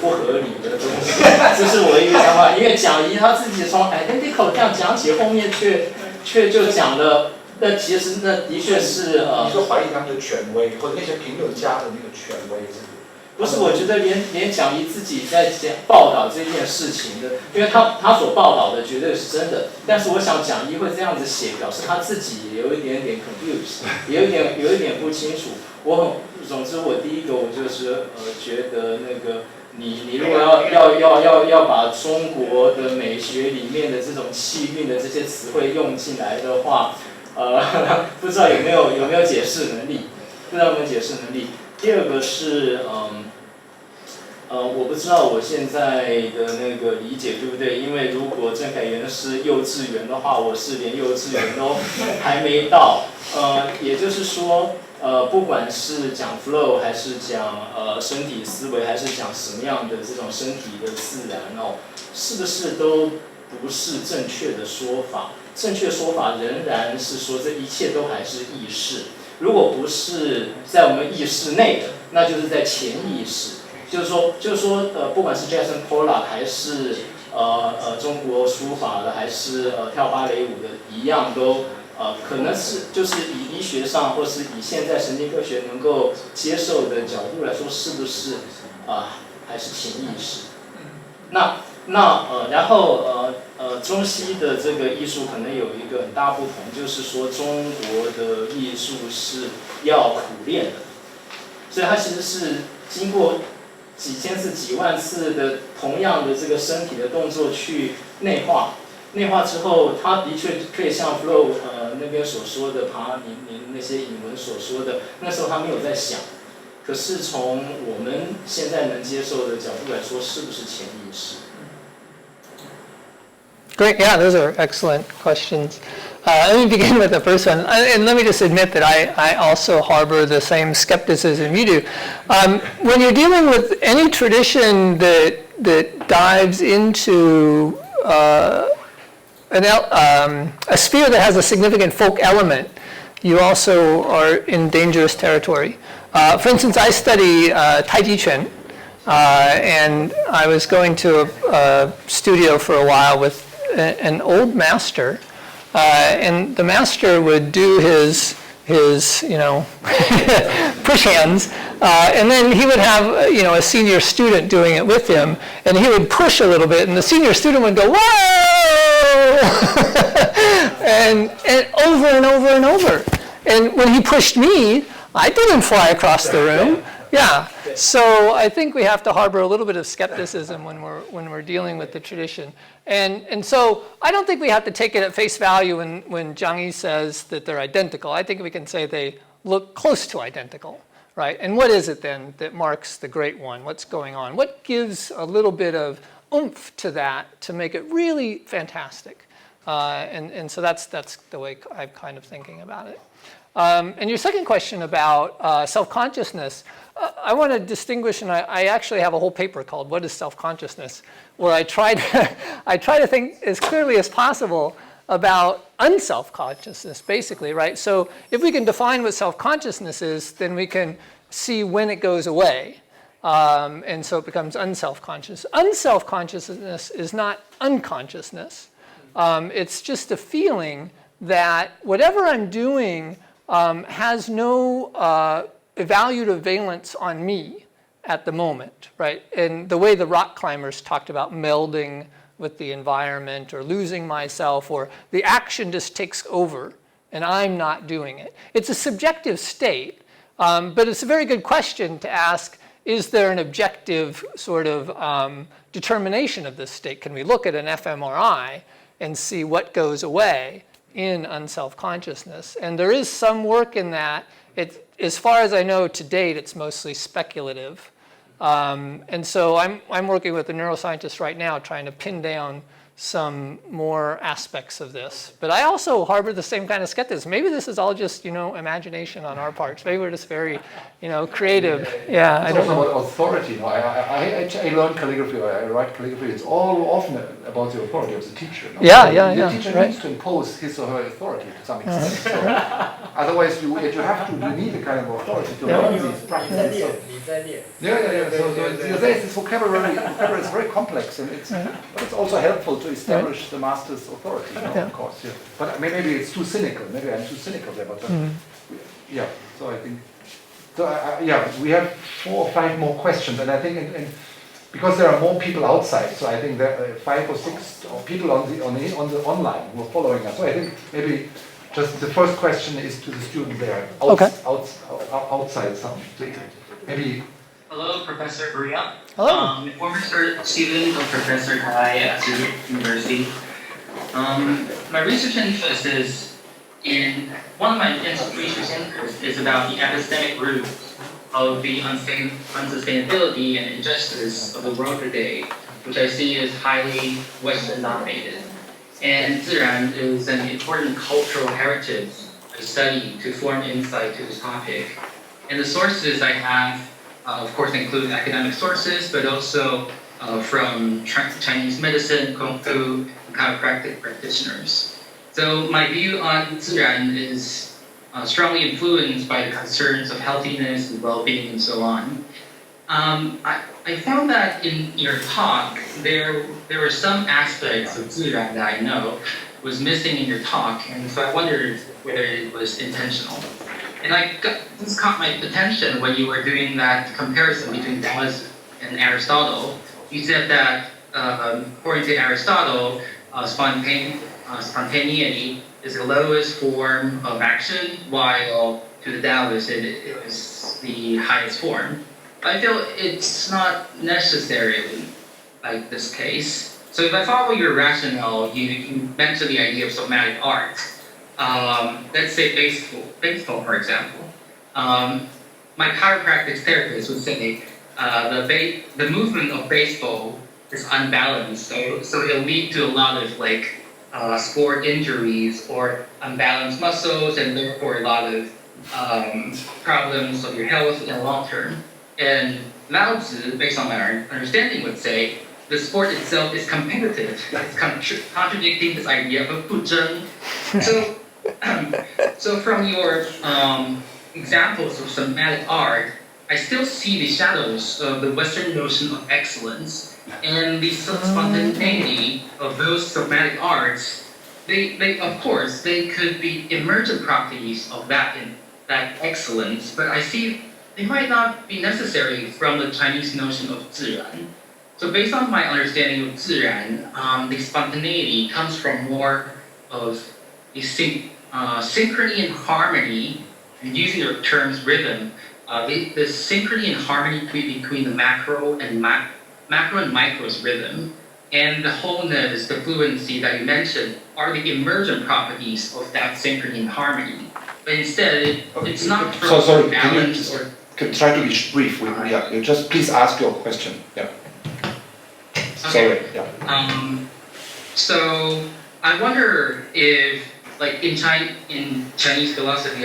不合理的东西。这是我一个想法，因为讲仪他自己从 identical 这样讲起，后面却就讲了，那其实那的确是你说怀疑他们的权威，或者那些评论家的那个权威是？不是，我觉得连讲仪自己在报道这件事情的，因为他所报道的绝对是真的，但是我想讲仪会这样子写，表示他自己也有一点点 confused， 有一点不清楚。总之我第一个我就是觉得那个你如果要把中国的美学里面的这种气韵的这些词汇用进来的话，不知道有没有解释能力，不知道有没有解释能力。第二个是我不知道我现在的那个理解对不对，因为如果郑凯元是幼稚园的话，我是连幼稚园都还没到，也就是说。不管是讲 flow 还是讲身体思维，还是讲什么样的这种身体的自然是不是都不是正确的说法？正确说法仍然是说这一切都还是意识。如果不是在我们意识内的，那就是在潜意识。就是说不管是 Jackson Pollock 还是中国书法的，还是跳芭蕾舞的，一样可能是就是以医学上或是以现在神经科学能够接受的角度来说，是不是还是潜意识？然后中西的这个艺术可能有一个很大不同，就是说中国的艺术是要苦练的，所以它其实是经过几千次、几万次的同样的这个身体的动作去内化之后，它的确可以像 Flow 那边所说的，您那些引文所说的，那时候他没有在想。可是从我们现在能接受的角度来说，是不是潜意识？ Great, yeah, those are excellent questions. Let me begin with the first one, and let me just admit that I also harbor the same skepticism you do. When you're dealing with any tradition that dives into a sphere that has a significant folk element, you also are in dangerous territory. For instance, I study Tai Chi Chuan, and I was going to a studio for a while with an old master, and the master would do his push hands, and then he would have a senior student doing it with him, and he would push a little bit, and the senior student would go, whoa, and over and over and over. And when he pushed me, I didn't fly across the room. Yeah. So I think we have to harbor a little bit of skepticism when we're dealing with the tradition. And so I don't think we have to take it at face value when Zhang Yi says that they're identical. I think we can say they look close to identical, right? And what is it then that marks the great one? What's going on? What gives a little bit of oomph to that to make it really fantastic? And so that's the way I'm kind of thinking about it. And your second question about self-consciousness, I want to distinguish, and I actually have a whole paper called "What is Self-Consciousness?" where I try to think as clearly as possible about unself-consciousness, basically, right? So if we can define what self-consciousness is, then we can see when it goes away, and so it becomes unself-conscious. Unself-consciousness is not unconsciousness. It's just a feeling that whatever I'm doing has no evaluative valence on me at the moment, right? And the way the rock climbers talked about melding with the environment or losing myself, or the action just takes over and I'm not doing it. It's a subjective state, but it's a very good question to ask, is there an objective sort of determination of this state? Can we look at an fMRI and see what goes away in unself-consciousness? And there is some work in that. As far as I know to date, it's mostly speculative. And so I'm working with a neuroscientist right now trying to pin down some more aspects of this. But I also harbor the same kind of skepticism. Maybe this is all just, imagination on our parts. Maybe we're just very, creative. Yeah, I don't know. It's also about authority. I learned calligraphy, or I write calligraphy. It's all often about the authority of the teacher. No? Yeah, so yeah. The teacher needs to impose his or her authority to some extent. So otherwise, you need a kind of authority to learn these practices. Yeah. So this vocabulary is very complex, and but it's also helpful to establish the master's authority, of course. Yeah. But maybe it's too cynical. Maybe I'm too cynical there. But yeah. So I think. So we have 4 or 5 more questions, and I think, and because there are more people outside, so I think there are 5 or 6 people on the online who are following us. So I think maybe just the first question is to the student there outside some. Maybe. Hello, Professor Bruya. Hello. Former student of Professor Tai at Zurich University. My research interest is one of my research interests is about the epistemic roots of the unsustainability and injustice of the world today, which I see as highly Western dominated. And 自然 is an important cultural heritage I study to form insight to this topic. And the sources I have, of course, include academic sources, but also from Chinese medicine, Kung Fu, and chiropractic practitioners. So my view on 自然 is strongly influenced by the concerns of healthiness and well-being and so on. I found that in your talk, there were some aspects of 自然 that I know, was missing in your talk, and so I wondered whether it was intentional. And this caught my attention when you were doing that comparison between Taoism and Aristotle. You said that according to Aristotle, spontaneity is the lowest form of action, while to the Taoists it is the highest form. I feel it's not necessarily like this case. So if I follow your rationale, you mentioned the idea of somatic art. Let's say baseball, for example. My chiropractic therapist would say the movement of baseball is unbalanced, so it'll lead to a lot of sport injuries or unbalanced muscles, and therefore a lot of problems of your health in the long term. And Lao Tzu, based on my understanding, would say the sport itself is competitive. It's contradicting this idea of 不争. So from your examples of somatic art, I still see the shadows of the Western notion of excellence and the spontaneity of those somatic arts. They of course, they could be emergent properties of that excellence, but I see they might not be necessary from the Chinese notion of 自然. So based on my understanding of 自然, the spontaneity comes from more of the synchrony and harmony, and using your terms rhythm, the synchrony and harmony between the macro and micro's rhythm, and the wholeness, the fluency that you mentioned, are the emergent properties of that synchrony and harmony. But instead, it's not from sorry, balance can try to be brief. Yeah, you just please ask your question. Yeah. Okay. Sorry. Yeah. So I wonder if, in Chinese philosophy,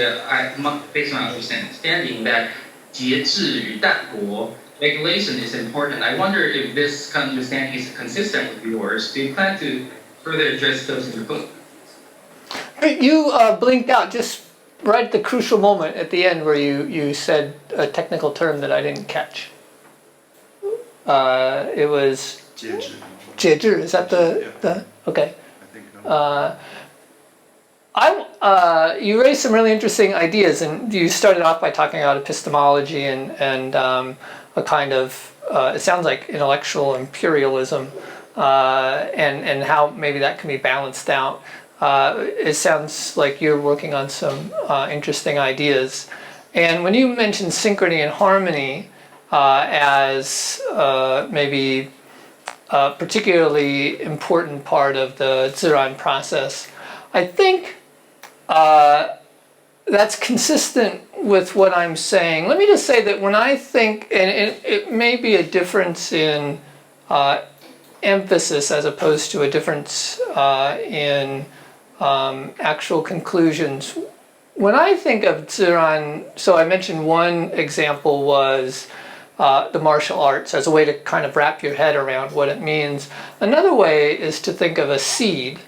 based on my understanding that 节制与淡泊 regulation is important. I wonder if this kind of understanding is consistent with yours. Do you plan to further address those in your book? You blinked out just right at the crucial moment at the end where you said a technical term that I didn't catch. It was 节制. Is that the okay? You raised some really interesting ideas, and you started off by talking about epistemology and a kind of it sounds like intellectual imperialism, and how maybe that can be balanced out. It sounds like you're working on some interesting ideas. And when you mentioned synchrony and harmony as maybe a particularly important part of the 自然 process, I think that's consistent with what I'm saying. Let me just say that when I think, and it may be a difference in emphasis as opposed to a difference in actual conclusions. When I think of 自然, so I mentioned one example was the martial arts as a way to kind of wrap your head around what it means. Another way is to think of a seed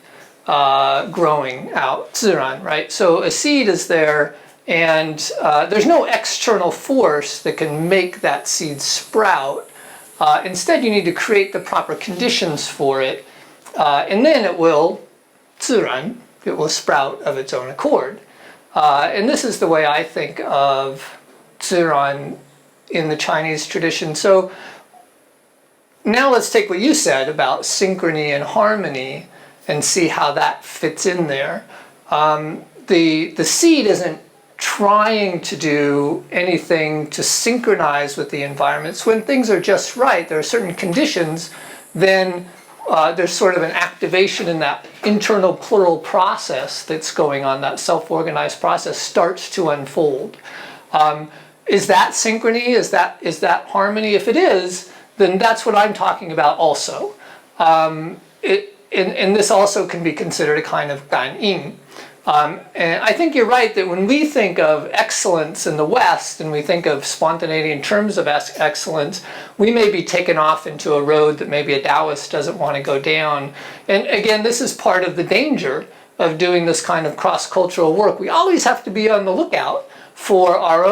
growing out, 自然, right? So a seed is there, and there's no external force that can make that seed sprout. Instead, you need to create the proper conditions for it, and then it will 自然, it will sprout of its own accord. And this is the way I think of 自然 in the Chinese tradition. So now let's take what you said about synchrony and harmony and see how that fits in there. The seed isn't trying to do anything to synchronize with the environments. When things are just right, there are certain conditions, then there's sort of an activation in that internal plural process that's going on, that self-organized process starts to unfold. Is that synchrony? Is that harmony? If it is, then that's what I'm talking about also. And this also can be considered a kind of 感应. And I think you're right that when we think of excellence in the West and we think of spontaneity in terms of excellence, we may be taken off into a road that maybe a Taoist doesn't want to go down. And again, this is part of the danger of doing this kind of cross-cultural work. We always have to be on the lookout for our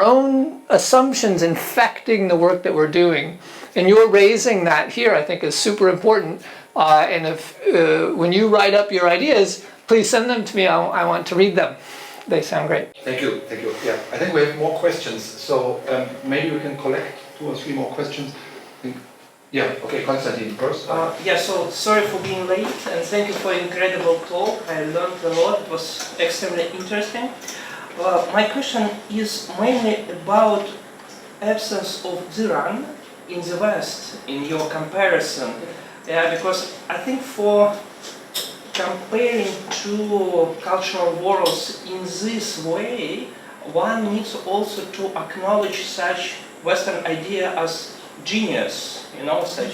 own assumptions infecting the work that we're doing. And you're raising that here, I think, is super important. And if when you write up your ideas, please send them to me. I want to read them. They sound great. Thank you, thank you. Yeah, I think we have more questions, so maybe we can collect 2 or 3 more questions. Yeah, okay, Konstantin first. Yeah, so sorry for being late, and thank you for incredible talk. I learned a lot. It was extremely interesting. My question is mainly about absence of Ziran in the West in your comparison. Yeah, because I think for comparing two cultural worlds in this way, one needs also to acknowledge such Western idea as genius, such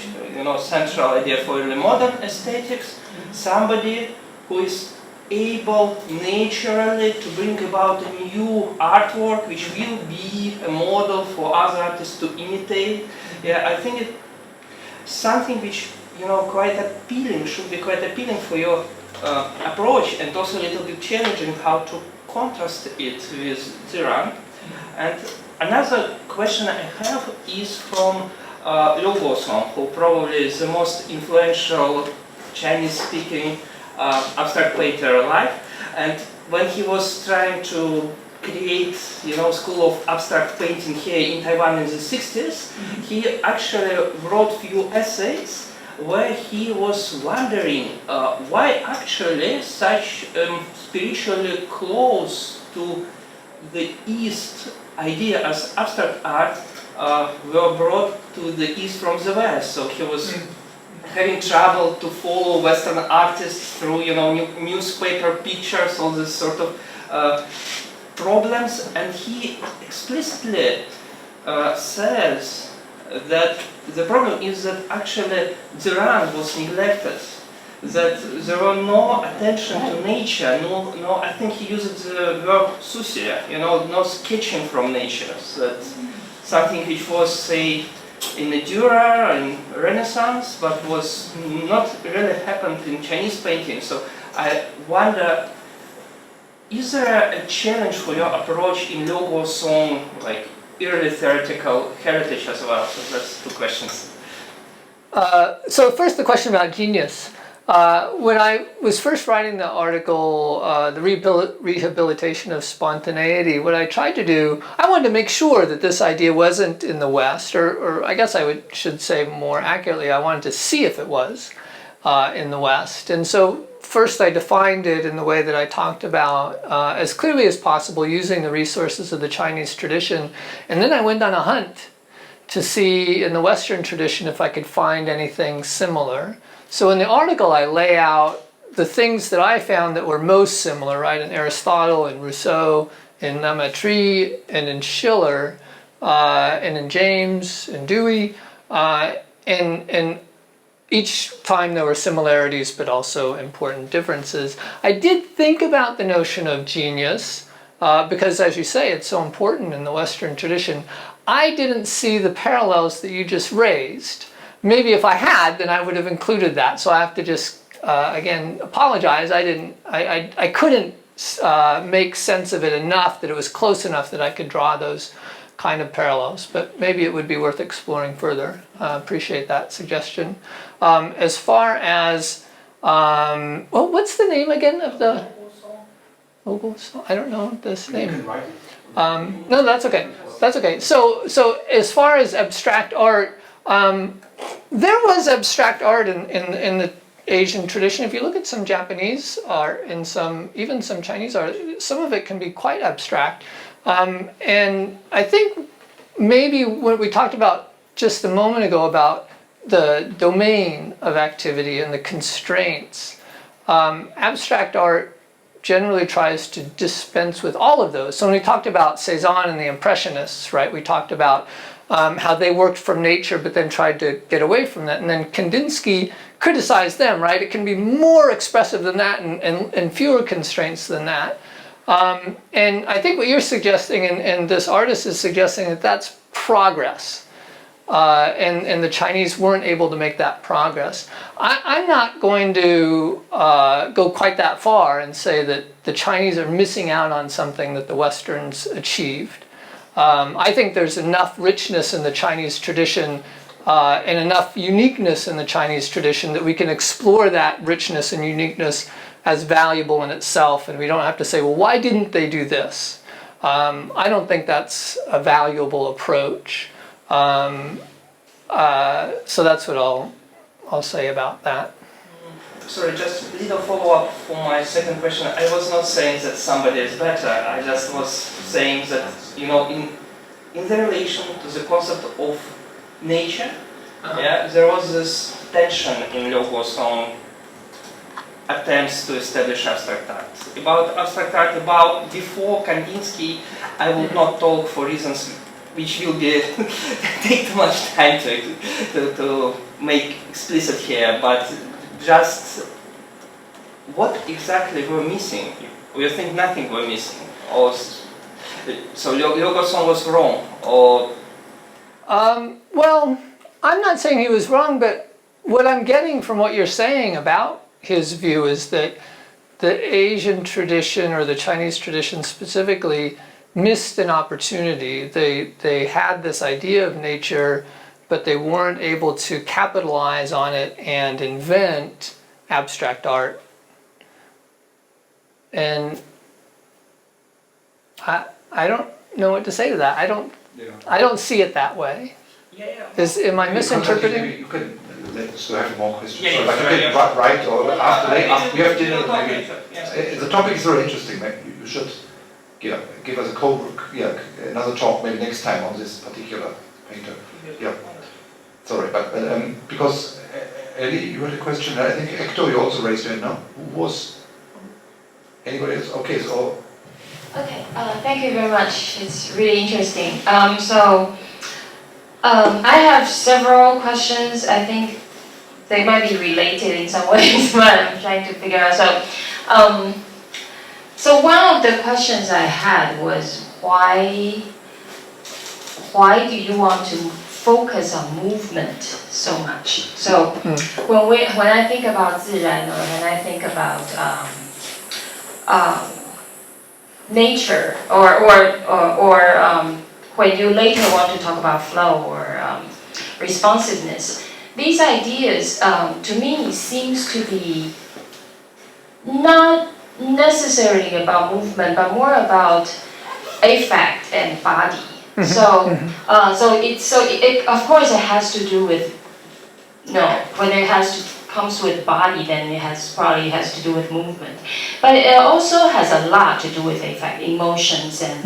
central idea for the modern aesthetics, somebody who is able naturally to bring about a new artwork which will be a model for other artists to imitate. Yeah, I think it's something which quite appealing, should be quite appealing for your approach, and also a little bit challenging how to contrast it with Ziran. And another question I have is from Liu Guosong, who probably is the most influential Chinese-speaking abstract painter alive. And when he was trying to create, school of abstract painting here in Taiwan in the 60s, he actually wrote few essays where he was wondering why actually such spiritually close to the East idea as abstract art were brought to the East from the West. So he was having trouble to follow Western artists through, newspaper pictures, all this sort of problems, and he explicitly says that the problem is that actually Ziran was neglected, that there were no attention to nature, no. I think he used the word susia, no sketching from nature. That something which was, say, in the Dürer and Renaissance, but was not really happened in Chinese painting. So I wonder, is there a challenge for your approach in Liu Guosong, like early theoretical heritage as well? So that's 2 questions. So first, the question about genius. When I was first writing the article, the rehabilitation of spontaneity, what I tried to do, I wanted to make sure that this idea wasn't in the West, or I guess I should say more accurately, I wanted to see if it was in the West. And so first I defined it in the way that I talked about as clearly as possible, using the resources of the Chinese tradition. And then I went on a hunt to see in the Western tradition if I could find anything similar. So in the article, I lay out the things that I found that were most similar, right, in Aristotle, in Rousseau, in La Mettrie, and in Schiller, and in James, and Dewey, and each time there were similarities, but also important differences. I did think about the notion of genius, because as you say, it's so important in the Western tradition. I didn't see the parallels that you just raised. Maybe if I had, then I would have included that. So I have to just, again, apologize. I couldn't make sense of it enough that it was close enough that I could draw those kind of parallels. But maybe it would be worth exploring further. Appreciate that suggestion. As far as, well, what's the name again of the... I don't know this name. No, that's okay. That's okay. So as far as abstract art, there was abstract art in the Asian tradition. If you look at some Japanese art and even some Chinese art, some of it can be quite abstract. And I think maybe what we talked about just a moment ago about the domain of activity and the constraints, abstract art generally tries to dispense with all of those. So when we talked about Cézanne and the Impressionists, right, we talked about how they worked from nature but then tried to get away from that. And then Kandinsky criticized them, right? It can be more expressive than that and fewer constraints than that. And I think what you're suggesting, and this artist is suggesting, that that's progress. And the Chinese weren't able to make that progress. I'm not going to go quite that far and say that the Chinese are missing out on something that the Westerns achieved. I think there's enough richness in the Chinese tradition and enough uniqueness in the Chinese tradition that we can explore that richness and uniqueness as valuable in itself, and we don't have to say, well, why didn't they do this? I don't think that's a valuable approach. So that's what I'll say about that. Sorry, just a little follow-up for my second question. I was not saying that somebody is better. I just was saying that, you know, in the relation to the concept of nature, yeah, there was this tension in Liu Guosong attempts to establish abstract art. About abstract art, about before Kandinsky, I would not talk for reasons which will be take too much time to make explicit here, but just what exactly were missing? You think nothing were missing, or so Liu Guosong was wrong, or? Well, I'm not saying he was wrong, but what I'm getting from what you're saying about his view is that the Asian tradition, or the Chinese tradition specifically, missed an opportunity. They had this idea of nature, but they weren't able to capitalize on it and invent abstract art. And I don't know what to say to that. I don't see it that way. Am I misinterpreting? You can let's have more questions. Yeah, so, like sorry, you can write or after we have dinner. Maybe the topic is very interesting. Maybe you should give us another talk maybe next time on this particular painter. Yeah. Sorry, but because Ellie, you had a question. I think Hector, you also raised your hand now. Who was? Anybody else? Okay, so. Okay, thank you very much. It's really interesting. I have several questions. I think they might be related in some ways, but I'm trying to figure out. So one of the questions I had was why do you want to focus on movement so much? So when I think about 自然, or when I think about nature, or when you later want to talk about flow or responsiveness, these ideas to me seems to be not necessarily about movement, but more about affect and body. So it of course it has to do with when it comes with body, then it probably has to do with movement, but it also has a lot to do with affect, emotions, and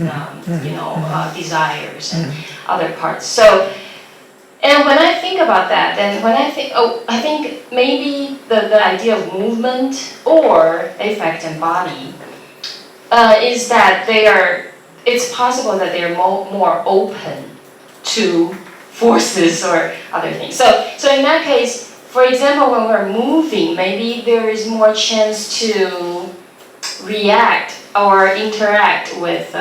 desires and other parts. So, and when I think about that, and when I think maybe the idea of movement or affect and body is that it's possible that they're more open to forces or other things. So in that case, for example, when we're moving, maybe there is more chance to react or interact with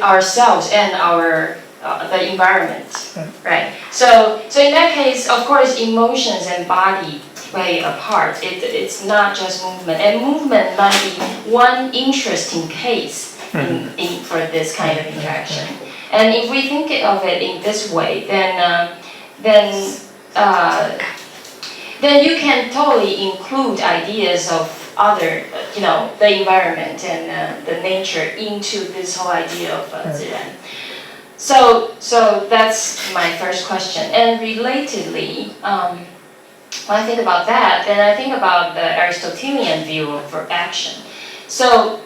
ourselves and the environment, right? So in that case, of course, emotions and body play a part. It's not just movement, and movement might be one interesting case for this kind of interaction. And if we think of it in this way, then you can totally include ideas of other, the environment and the nature into this whole idea of 自然. So that's my first question. And relatedly, when I think about that, then I think about the Aristotelian view for action. So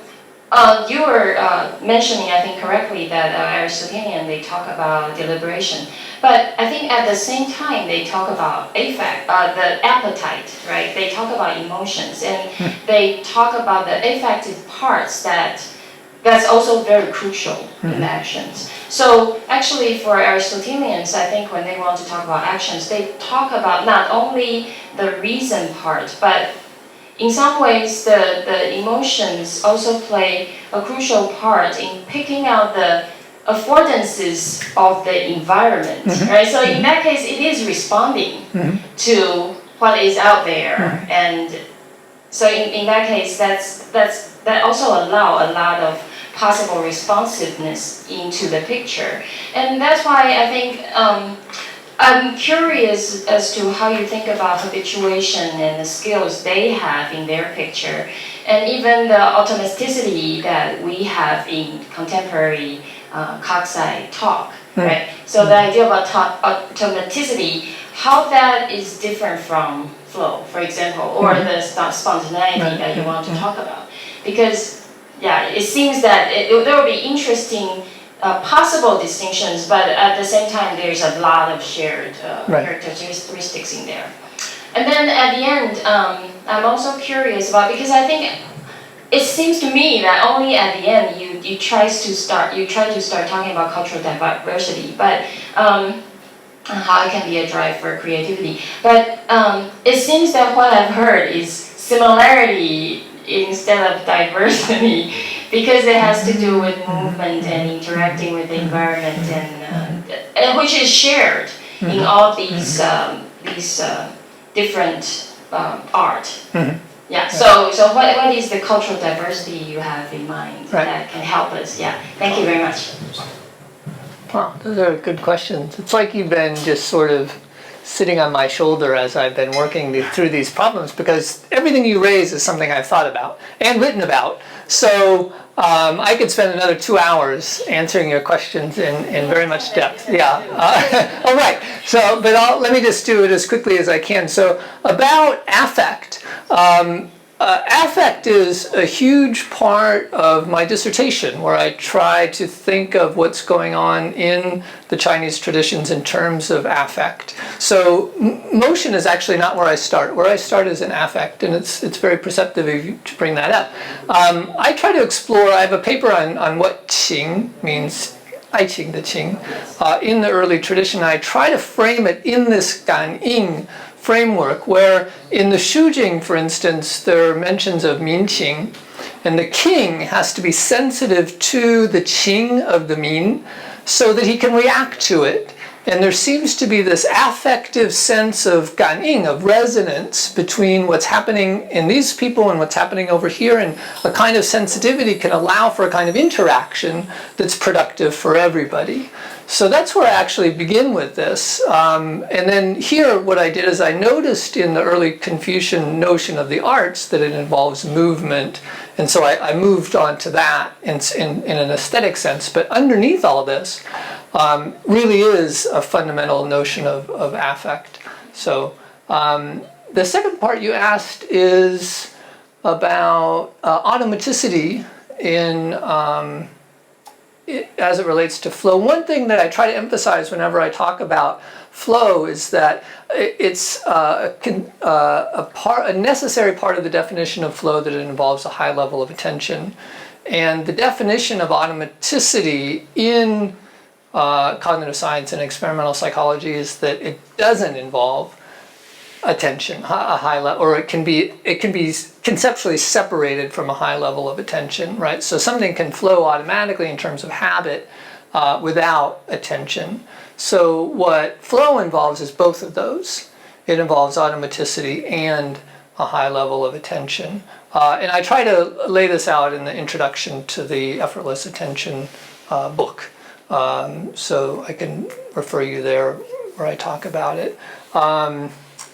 you were mentioning, I think correctly, that Aristotelian, they talk about deliberation. But I think at the same time, they talk about affect, the appetite, right? They talk about emotions, and they talk about the affective parts that's also very crucial in the actions. So actually for Aristotelians, I think when they want to talk about actions, they talk about not only the reason part, but in some ways the emotions also play a crucial part in picking out the affordances of the environment, right? So in that case, it is responding to what is out there, and so in that case, that also allow a lot of possible responsiveness into the picture, and that's why I think I'm curious as to how you think about habituation and the skills they have in their picture, and even the automaticity that we have in contemporary Koksai talk, right? So the idea of automaticity, how that is different from flow, for example, or the spontaneity that you want to talk about. Because, yeah, it seems that there will be interesting possible distinctions, but at the same time, there's a lot of shared characteristics in there. And then at the end, I'm also curious about, because I think it seems to me that only at the end you try to start talking about cultural diversity, but how it can be a drive for creativity. But it seems that what I've heard is similarity instead of diversity, because it has to do with movement and interacting with the environment, and which is shared in all these different art. Yeah. So what is the cultural diversity you have in mind that can help us? Yeah. Thank you very much. Wow, those are good questions. It's like you've been just sort of sitting on my shoulder as I've been working through these problems, because everything you raise is something I've thought about and written about. So I could spend another 2 hours answering your questions in very much depth. Yeah. All right. So, but let me just do it as quickly as I can. So about affect. Affect is a huge part of my dissertation, where I try to think of what's going on in the Chinese traditions in terms of affect. So motion is actually not where I start. Where I start is in affect, and it's very perceptive of you to bring that up. I try to explore, I have a paper on what qing means, aiqing, the qing, in the early tradition. I try to frame it in this gan'ing framework, where in the Shujing, for instance, there are mentions of minqing, and the king has to be sensitive to the qing of the min so that he can react to it. And there seems to be this affective sense of gan'ing, of resonance between what's happening in these people and what's happening over here, and a kind of sensitivity can allow for a kind of interaction that's productive for everybody. So that's where I actually begin with this. And then here what I did is I noticed in the early Confucian notion of the arts that it involves movement. And so I moved on to that in an aesthetic sense. But underneath all this really is a fundamental notion of affect. So the second part you asked is about automaticity in as it relates to flow. One thing that I try to emphasize whenever I talk about flow is that it's a necessary part of the definition of flow, that it involves a high level of attention. And the definition of automaticity in cognitive science and experimental psychology is that it doesn't involve attention, a high level, or it can be conceptually separated from a high level of attention, right? So something can flow automatically in terms of habit without attention. So what flow involves is both of those. It involves automaticity and a high level of attention. And I try to lay this out in the introduction to the Effortless Attention book. So I can refer you there where I talk about it.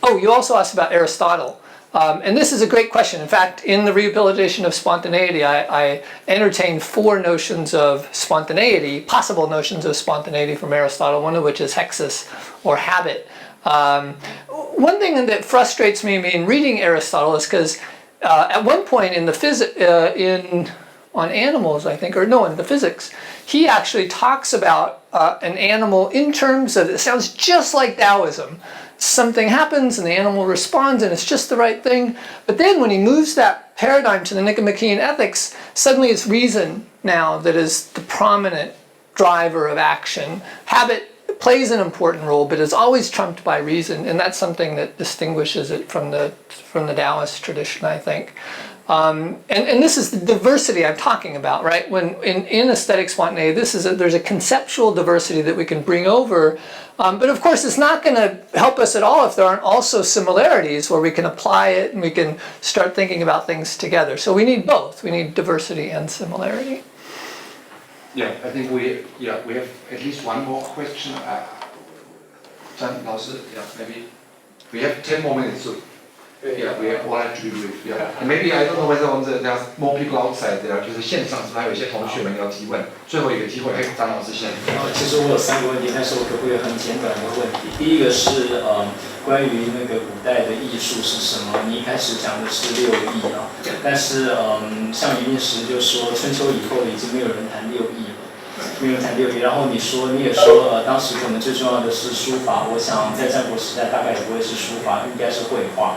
Oh, you also asked about Aristotle. And this is a great question. In fact, in the Rehabilitation of Spontaneity, I entertained 4 notions of spontaneity, possible notions of spontaneity from Aristotle, one of which is hexis, or habit. One thing that frustrates me in reading Aristotle is because at one point in the on animals, I think, or no, in the physics, he actually talks about an animal in terms of, it sounds just like Taoism. Something happens and the animal responds and it's just the right thing. But then when he moves that paradigm to the Nicomachean ethics, suddenly it's reason now that is the prominent driver of action. Habit plays an important role, but is always trumped by reason, and that's something that distinguishes it from the Taoist tradition, I think. And this is the diversity I'm talking about, right? When in aesthetic spontaneity, there's a conceptual diversity that we can bring over, but of course it's not going to help us at all if there aren't also similarities where we can apply it and we can start thinking about things together. So we need both. We need diversity and similarity. Yeah, I think we have at least one more question. 张老师 yeah, maybe we have 10 more minutes, so yeah, we have one to be brief. Yeah, and maybe I don't know whether there's more people outside there. 就是现场是不是还有一些同学们要提问？最后一个机会，张老师先。其实我有3个问题，但是我可不可以很简短的问题？第一个是关于那个古代的艺术是什么？你一开始讲的是6艺啊，但是像余英时就说春秋以后已经没有人谈6艺了。没有谈6艺，然后你也说当时可能最重要的是书法，我想在战国时代大概也不会是书法，应该是绘画。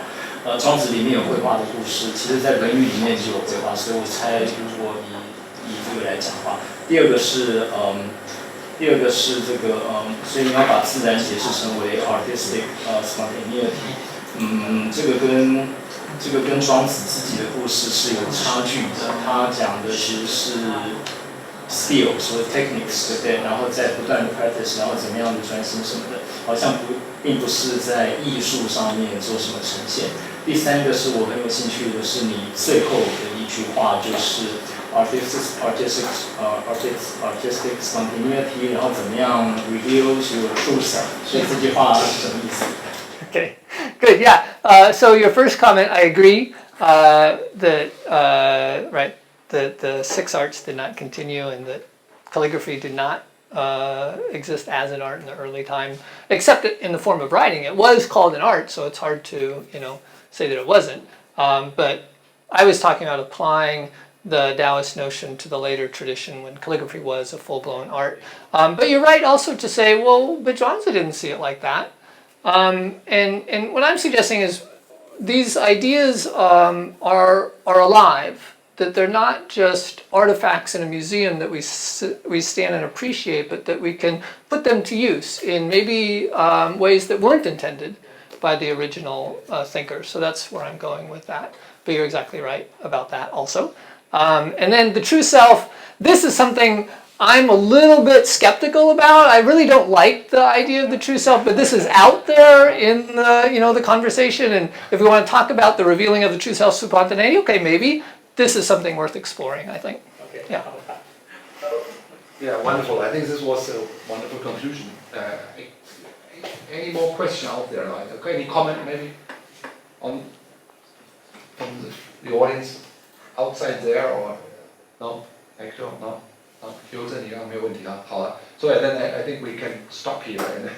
庄子里面有绘画的故事，其实在论语里面就有绘画，所以我猜如果以这个来讲话，第二个是这个所以你要把自然解释成为 artistic spontaneity， 这个跟庄子自己的故事是有差距的，他讲的其实是 skills 或 techniques 对不对？然后再不断的 practice， 然后怎么样的专心什么的，好像并不是在艺术上面做什么呈现。第3个是我很有兴趣的是你最后的一句话，就是 artistic spontaneity， 然后怎么样 reveals your true self。所以这句话是什么意思 Okay, good. Yeah. So your first comment, I agree that right. The 6 arts did not continue, and that calligraphy did not exist as an art in the early time, except in the form of writing. It was called an art, so it's hard to say that it wasn't. But I was talking about applying the Taoist notion to the later tradition when calligraphy was a full-blown art. But you're right also to say, well, but Zhuangzi didn't see it like that. And what I'm suggesting is these ideas are alive. That they're not just artifacts in a museum that we stand and appreciate, but that we can put them to use in maybe ways that weren't intended by the original thinkers. So that's where I'm going with that. But you're exactly right about that also. And then the true self, this is something I'm a little bit skeptical about. I really don't like the idea of the true self, but this is out there in the conversation. And if we want to talk about the revealing of the true self spontaneity, okay, maybe this is something worth exploring, I think. Okay. Yeah. Yeah, wonderful. I think this was a wonderful conclusion. Any more question out there? Okay, any comment maybe from the audience outside there or no? Hector, no? 有这里没有问题啊。好了，所以 then I think we can stop here and